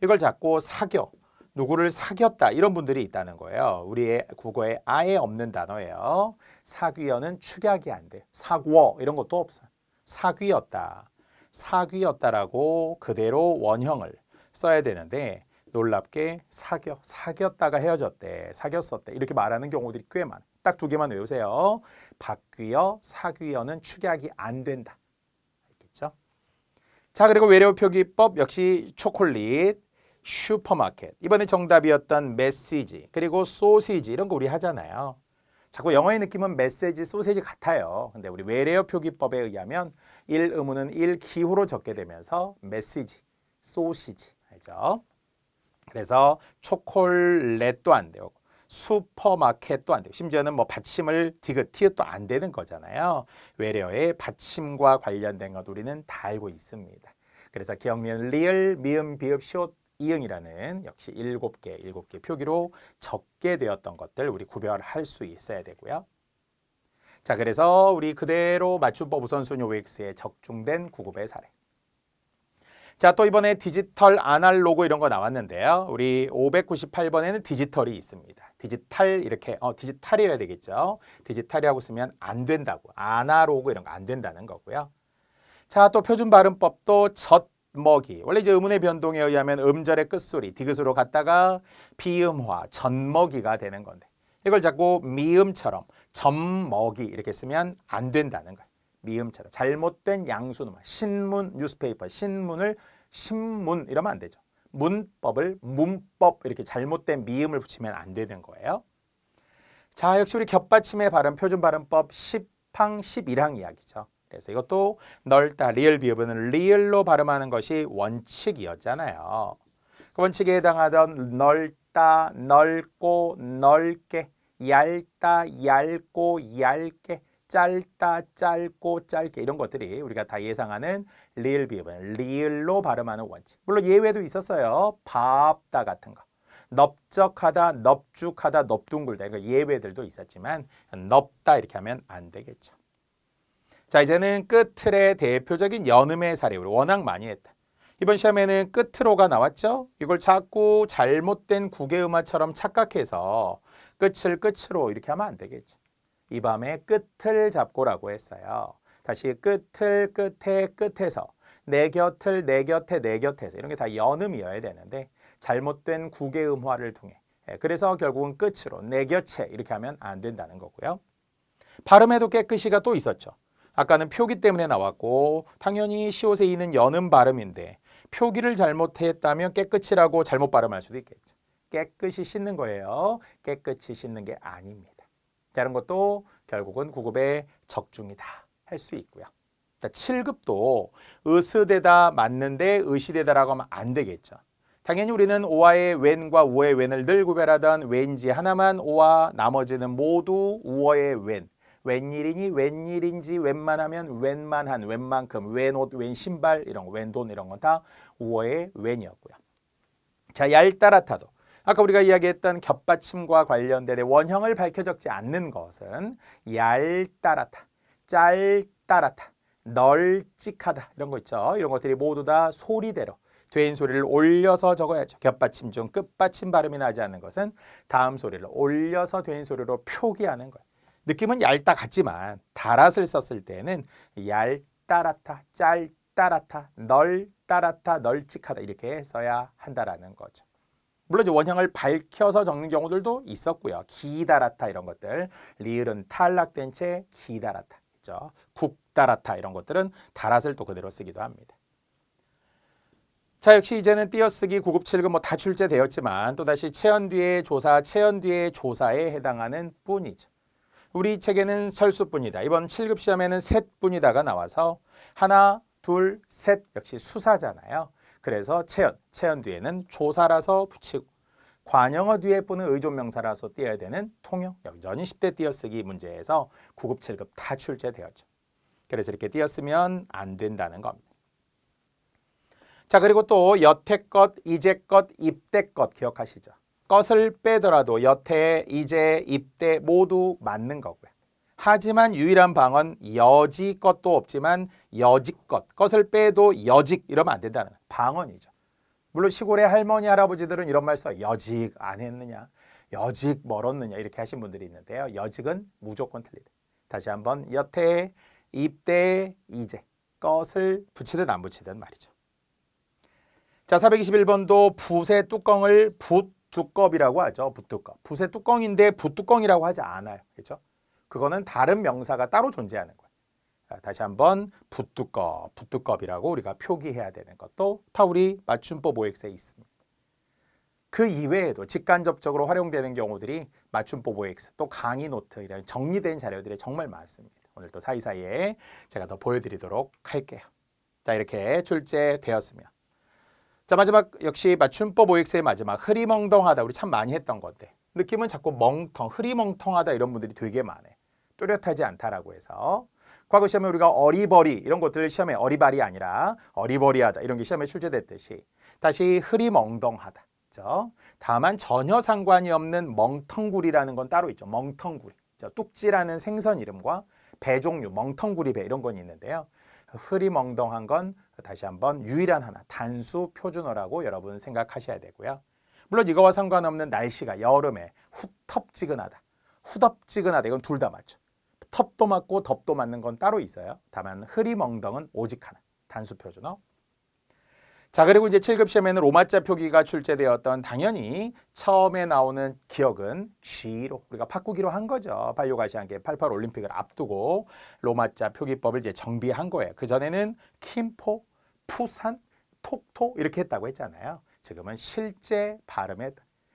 이걸 자꾸 사겨. 누구를 사귀었다 이런 분들이 있다는 거예요. 우리의 국어에 아예 없는 단어예요. 사귀어는 축약이 안 돼. 사귀어 이런 것도 없어요. 사귀었다. 사귀었다라고 그대로 원형을 써야 되는데 놀랍게 사귀었다가 헤어졌대. 사귀었었대. 이렇게 말하는 경우들이 꽤 많아요. 딱 두 개만 외우세요. 바뀌어, 사귀어는 축약이 안 된다. 알겠죠? 자, 그리고 외래어 표기법 역시 초콜릿, 슈퍼마켓. 이번에 정답이었던 메시지, 그리고 소시지 이런 거 우리 하잖아요. 자꾸 영어의 느낌은 메시지, 소시지 같아요. 근데 우리 외래어 표기법에 의하면 1의문은 1기호로 적게 되면서 메시지, 소시지. 알죠? 그래서 초콜릿도 안 되고 슈퍼마켓도 안 되고 심지어는 뭐 받침을 디귿, 티읕도 안 되는 거잖아요. 외래어의 받침과 관련된 것 우리는 다 알고 있습니다. 그래서 기억니은 리을, 미음, 비읍, 시옷, 이응이라는 역시 7개 표기로 적게 되었던 것들 우리 구별할 수 있어야 되고요. 자, 그래서 우리 그대로 맞춤법 우선순위 OX에 적중된 구급의 사례. 자, 또 이번에 디지털, 아날로그 이런 거 나왔는데요. 우리 598번에는 디지털이 있습니다. 디지털 이렇게 디지털이어야 되겠죠. 디지털이라고 쓰면 안 된다고. 아날로그 이런 거 안 된다는 거고요. 자, 또 표준 발음법도 젖먹이. 원래 이제 의문의 변동에 의하면 음절의 끝소리 디귿으로 갔다가 비음화, 젖먹이가 되는 건데 이걸 자꾸 미음처럼 젖먹이 이렇게 쓰면 안 된다는 거예요. 미음처럼 잘못된 양수노말, 신문, 뉴스페이퍼, 신문을 신문 이러면 안 되죠. 문법을 문법 이렇게 잘못된 미음을 붙이면 안 되는 거예요. 자, 역시 우리 겹받침의 발음 표준 발음법 10항 11항 이야기죠. 그래서 이것도 넓다, 리을 비읍은 리을로 발음하는 것이 원칙이었잖아요. 그 원칙에 해당하던 넓다, 넓고, 넓게, 얇다, 얇고, 얇게, 짧다, 짧고, 짧게 이런 것들이 우리가 다 예상하는 리을 비읍은 리을로 발음하는 원칙. 물론 예외도 있었어요. 밥다 같은 거. 넓적하다, 넓죽하다, 넓둥글다 이거 예외들도 있었지만 넓다 이렇게 하면 안 되겠죠. 자, 이제는 끝틀의 대표적인 연음의 사례 우리 워낙 많이 했다. 이번 시험에는 끝으로가 나왔죠. 이걸 자꾸 잘못된 국외음화처럼 착각해서 끝을 끝으로 이렇게 하면 안 되겠죠. 이 밤에 끝을 잡고라고 했어요. 다시 끝을 끝에 끝에서 내 곁을 내 곁에 내 곁에서 이런 게 다 연음이어야 되는데 잘못된 국외음화를 통해 그래서 결국은 끝으로 내 곁에 이렇게 하면 안 된다는 거고요. 발음에도 깨끗이가 또 있었죠. 아까는 표기 때문에 나왔고 당연히 시옷에 있는 연음 발음인데 표기를 잘못했다면 깨끗이라고 잘못 발음할 수도 있겠죠. 깨끗이 씻는 거예요. 깨끗이 씻는 게 아닙니다. 이런 것도 결국은 9급의 적중이다 할 수 있고요. 7급도 으스대다 맞는데 의시대다라고 하면 안 되겠죠. 당연히 우리는 오와의 웬과 우어의 웬을 늘 구별하던 왠지 하나만 오와 나머지는 모두 우어의 웬. 웬일이니 웬일인지 웬만하면 웬만한 웬만큼 웬옷 웬신발 이런 거 웬돈 이런 건 다 우어의 웬이었고요. 자, 얄따라타도 아까 우리가 이야기했던 겹받침과 관련된 원형을 밝혀 적지 않는 것은 얄따라타, 짤따라타, 널찍하다 이런 거 있죠. 이런 것들이 모두 다 소리대로 되인 소리를 올려서 적어야죠. 겹받침 중 끝받침 발음이 나지 않는 것은 다음 소리를 올려서 되인 소리로 표기하는 거예요. 느낌은 얇다 같지만 다랏을 썼을 때는 얄따라타, 짤따라타, 널따라타, 널찍하다 이렇게 써야 한다라는 거죠. 물론 이제 원형을 밝혀서 적는 경우들도 있었고요. 기다라타 이런 것들, 리을은 탈락된 채 기다라타, 그렇죠? 국다라타 이런 것들은 다랏을 또 그대로 쓰기도 합니다. 자, 역시 이제는 띄어쓰기 9급 7급 뭐 다 출제되었지만 또다시 체언 뒤의 조사, 체언 뒤의 조사에 해당하는 뿐이죠. 우리 책에는 설수뿐이다. 이번 7급 시험에는 셋뿐이다가 나와서 하나, 둘, 셋 역시 수사잖아요. 그래서 체언 뒤에는 조사라서 붙이고 관형어 뒤에 뿌는 의존명사라서 띄어야 되는 통용. 여전히 10대 띄어쓰기 문제에서 9급, 7급 다 출제되었죠. 그래서 이렇게 띄었으면 안 된다는 겁니다. 자, 그리고 또 여태껏, 이제껏, 입대껏 기억하시죠? 것을 빼더라도 여태, 이제, 입대 모두 맞는 거고요. 하지만 유일한 방언 여지껏도 없지만 여지껏, 것을 빼도 여직 이러면 안 된다는 방언이죠. 물론 시골의 할머니 할아버지들은 이런 말 써. 여직 안 했느냐, 여직 멀었느냐 이렇게 하신 분들이 있는데요. 여직은 무조건 틀리다. 다시 한번 여태, 입대, 이제 것을 붙이든 안 붙이든 말이죠. 자, 421번도 붓의 뚜껑을 붓두껍이라고 하죠. 붓두껍. 붓의 뚜껑인데 붓뚜껑이라고 하지 않아요. 그렇죠? 그거는 다른 명사가 따로 존재하는 거예요. 자, 다시 한번 붓두껍, 붓두껍이라고 우리가 표기해야 되는 것도 다 우리 맞춤법 OX에 있습니다. 그 이외에도 직간접적으로 활용되는 경우들이 맞춤법 OX, 또 강의 노트 이런 정리된 자료들이 정말 많습니다. 오늘 또 사이사이에 제가 더 보여드리도록 할게요. 자, 이렇게 출제되었으며, 자, 마지막 역시 맞춤법 OX의 마지막 흐리멍덩하다. 우리 참 많이 했던 건데 느낌은 자꾸 멍텅, 흐리멍텅하다 이런 분들이 되게 많아요. 뚜렷하지 않다라고 해서 과거 시험에 우리가 어리버리 이런 것들 시험에 어리발이 아니라 어리버리하다 이런 게 시험에 출제됐듯이 다시 흐리멍덩하다. 그렇죠? 다만 전혀 상관이 없는 멍텅구리라는 건 따로 있죠. 멍텅구리. 뚝지라는 생선 이름과 배 종류, 멍텅구리 배 이런 건 있는데요. 흐리멍덩한 건 다시 한번 유일한 하나, 단수 표준어라고 여러분 생각하셔야 되고요. 물론 이거와 상관없는 날씨가 여름에 후텁지근하다, 후덥지근하다 이건 둘 다 맞죠. 텁도 맞고 덥도 맞는 건 따로 있어요. 다만 흐리멍덩은 오직 하나, 단수 표준어. 자, 그리고 이제 7급 시험에는 로마자 표기가 출제되었던 당연히 처음에 나오는 기억은 G로 우리가 바꾸기로 한 거죠. 발효가시안게임 88 올림픽을 앞두고 로마자 표기법을 이제 정비한 거예요. 그전에는 김포, 푸산, 톡토 이렇게 했다고 했잖아요. 지금은 실제 발음에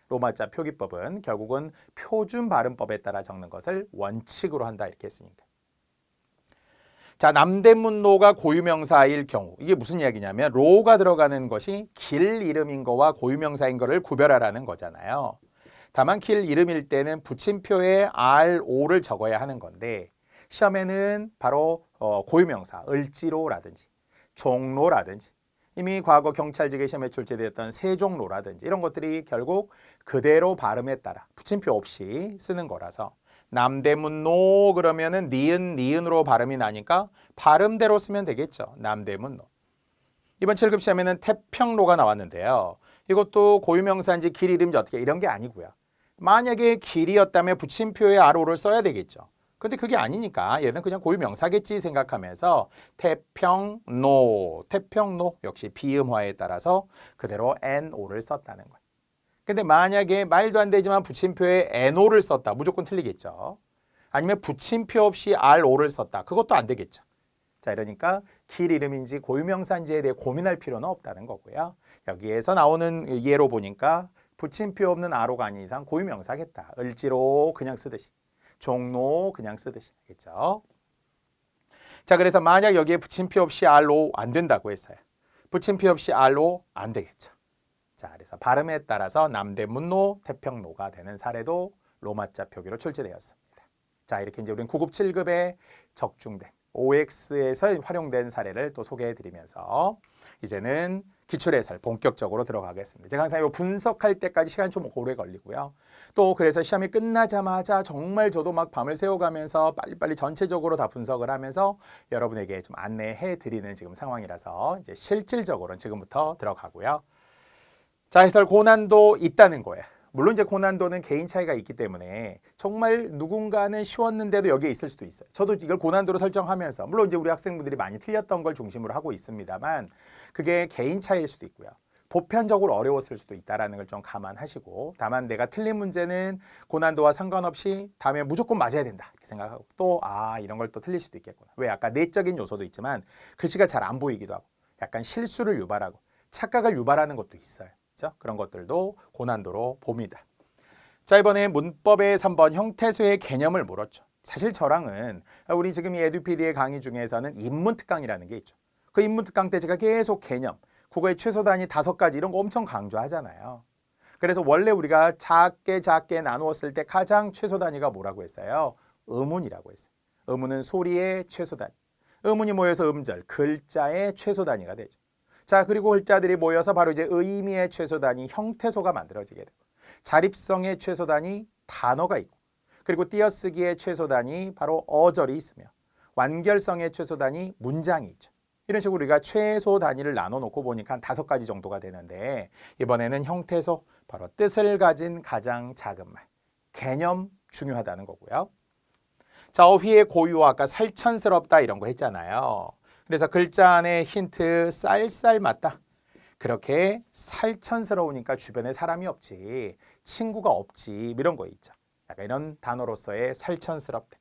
로마자 표기법은 결국은 표준 발음법에 따라 적는 것을 원칙으로 한다 이렇게 했으니까. 자, 남대문로가 고유명사일 경우 이게 무슨 이야기냐면 로가 들어가는 것이 길 이름인 거와 고유명사인 거를 구별하라는 거잖아요. 다만 길 이름일 때는 붙임표에 RO를 적어야 하는 건데 시험에는 바로 고유명사 을지로라든지 종로라든지 이미 과거 경찰직의 시험에 출제되었던 세종로라든지 이런 것들이 결국 그대로 발음에 따라 붙임표 없이 쓰는 거라서 남대문로 그러면은 니은으로 발음이 나니까 발음대로 쓰면 되겠죠. 남대문로. 이번 7급 시험에는 태평로가 나왔는데요. 이것도 고유명사인지 길 이름인지 어떻게 이런 게 아니고요. 만약에 길이었다면 붙임표에 RO를 써야 되겠죠. 근데 그게 아니니까 얘는 그냥 고유명사겠지 생각하면서 태평로 역시 비음화에 따라서 그대로 NO를 썼다는 거예요. 근데 만약에 말도 안 되지만 붙임표에 NO를 썼다. 무조건 틀리겠죠. 아니면 붙임표 없이 RO를 썼다. 그것도 안 되겠죠. 자, 이러니까 길 이름인지 고유명사인지에 대해 고민할 필요는 없다는 거고요. 여기에서 나오는 예로 보니까 붙임표 없는 RO가 아닌 이상 고유명사겠다. 을지로 그냥 쓰듯이. 종로 그냥 쓰듯이. 알겠죠? 자, 그래서 만약 여기에 붙임표 없이 RO 안 된다고 했어요. 붙임표 없이 RO 안 되겠죠. 자, 그래서 발음에 따라서 남대문로, 태평로가 되는 사례도 로마자 표기로 출제되었습니다. 자, 이렇게 이제 우리는 9급, 7급에 적중된 OX에서 활용된 사례를 또 소개해드리면서 이제는 기출해설 본격적으로 들어가겠습니다. 제가 항상 이 분석할 때까지 시간이 좀 오래 걸리고요. 또 그래서 시험이 끝나자마자 정말 저도 막 밤을 새워가면서 빨리빨리 전체적으로 다 분석을 하면서 여러분에게 좀 안내해드리는 지금 상황이라서 이제 실질적으로는 지금부터 들어가고요. 자, 해설 고난도 있다는 거예요. 물론 이제 고난도는 개인 차이가 있기 때문에 정말 누군가는 쉬웠는데도 여기에 있을 수도 있어요. 저도 이걸 고난도로 설정하면서 물론 이제 우리 학생분들이 많이 틀렸던 걸 중심으로 하고 있습니다만 그게 개인 차이일 수도 있고요. 보편적으로 어려웠을 수도 있다는 걸 좀 감안하시고 다만 내가 틀린 문제는 고난도와 상관없이 다음에 무조건 맞아야 된다 이렇게 생각하고 또 이런 걸 또 틀릴 수도 있겠구나. 왜 아까 내적인 요소도 있지만 글씨가 잘 안 보이기도 하고 약간 실수를 유발하고 착각을 유발하는 것도 있어요. 그렇죠? 그런 것들도 고난도로 봅니다. 자, 이번에 문법의 3번 형태소의 개념을 물었죠. 사실 저랑은 우리 지금 이 에듀피디의 강의 중에서는 인문특강이라는 게 있죠. 그 인문특강 때 제가 계속 개념, 국어의 최소 단위 5가지 이런 거 엄청 강조하잖아요. 그래서 원래 우리가 작게 나누었을 때 가장 최소 단위가 뭐라고 했어요? 음운이라고 했어요. 음운은 소리의 최소 단위. 음운이 모여서 음절, 글자의 최소 단위가 되죠. 자, 그리고 글자들이 모여서 바로 이제 의미의 최소 단위 형태소가 만들어지게 되고 자립성의 최소 단위 단어가 있고 그리고 띄어쓰기의 최소단위 바로 어절이 있으며 완결성의 최소단위 문장이 있죠. 이런 식으로 우리가 최소 단위를 나눠놓고 보니까 한 5가지 정도가 되는데 이번에는 형태소, 바로 뜻을 가진 가장 작은 말, 개념 중요하다는 거고요. 자, 어휘의 고유와 아까 살천스럽다 이런 거 했잖아요. 그래서 글자 안에 힌트 쌀쌀 맞다. 그렇게 살천스러우니까 주변에 사람이 없지, 친구가 없지 이런 거 있죠. 약간 이런 단어로서의 살천스럽다.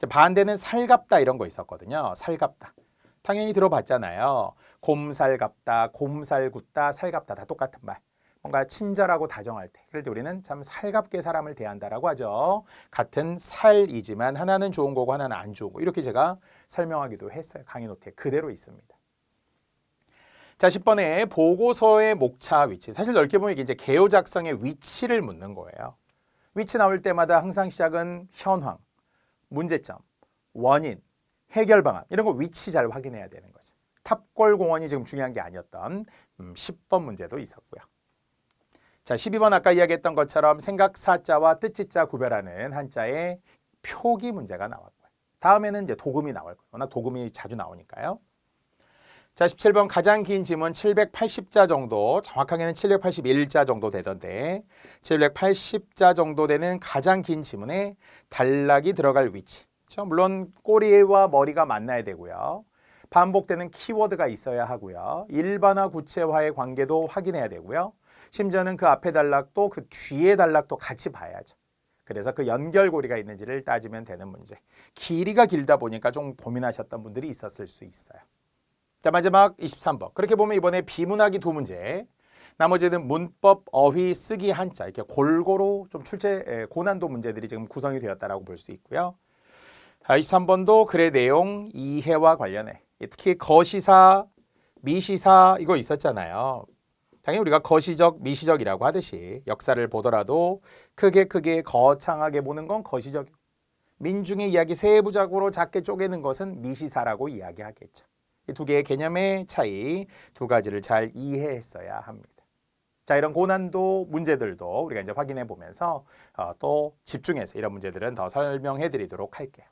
반대는 살갑다 이런 거 있었거든요. 살갑다. 당연히 들어봤잖아요. 곰살갑다, 곰살궂다, 살갑다 다 똑같은 말. 뭔가 친절하고 다정할 때. 그럴 때 우리는 참 살갑게 사람을 대한다라고 하죠. 같은 살이지만 하나는 좋은 거고 하나는 안 좋은 거. 이렇게 제가 설명하기도 했어요. 강의 노트에 그대로 있습니다. 자, 10번에 보고서의 목차 위치. 사실 넓게 보면 이게 이제 개요 작성의 위치를 묻는 거예요. 위치 나올 때마다 항상 시작은 현황, 문제점, 원인, 해결 방안 이런 거 위치 잘 확인해야 되는 거죠. 탑골공원이 지금 중요한 게 아니었던 10번 문제도 있었고요. 자, 12번 아까 이야기했던 것처럼 생각사자와 뜻지자 구별하는 한자의 표기 문제가 나왔고요. 다음에는 이제 도금이 나올 거예요. 워낙 도금이 자주 나오니까요. 자, 17번 가장 긴 지문 780자 정도, 정확하게는 781자 정도 되던데 780자 정도 되는 가장 긴 지문에 단락이 들어갈 위치. 물론 꼬리와 머리가 만나야 되고요. 반복되는 키워드가 있어야 하고요. 일반화, 구체화의 관계도 확인해야 되고요. 심지어는 그 앞에 단락도 그 뒤에 단락도 같이 봐야죠. 그래서 그 연결고리가 있는지를 따지면 되는 문제. 길이가 길다 보니까 좀 고민하셨던 분들이 있었을 수 있어요. 자, 마지막 23번. 그렇게 보면 이번에 비문학이 2문제. 나머지는 문법, 어휘, 쓰기 한자 이렇게 골고루 좀 고난도 문제들이 지금 구성이 되었다라고 볼 수 있고요. 23번도 글의 내용, 이해와 관련해. 특히 거시사, 미시사 이거 있었잖아요. 당연히 우리가 거시적, 미시적이라고 하듯이 역사를 보더라도 크게 거창하게 보는 건 거시적이고 민중의 이야기 세부적으로 작게 쪼개는 것은 미시사라고 이야기하겠죠. 이 두 개의 개념의 차이 2가지를 잘 이해했어야 합니다. 자, 이런 고난도 문제들도 우리가 이제 확인해 보면서 또 집중해서 이런 문제들은 더 설명해 드리도록 할게요.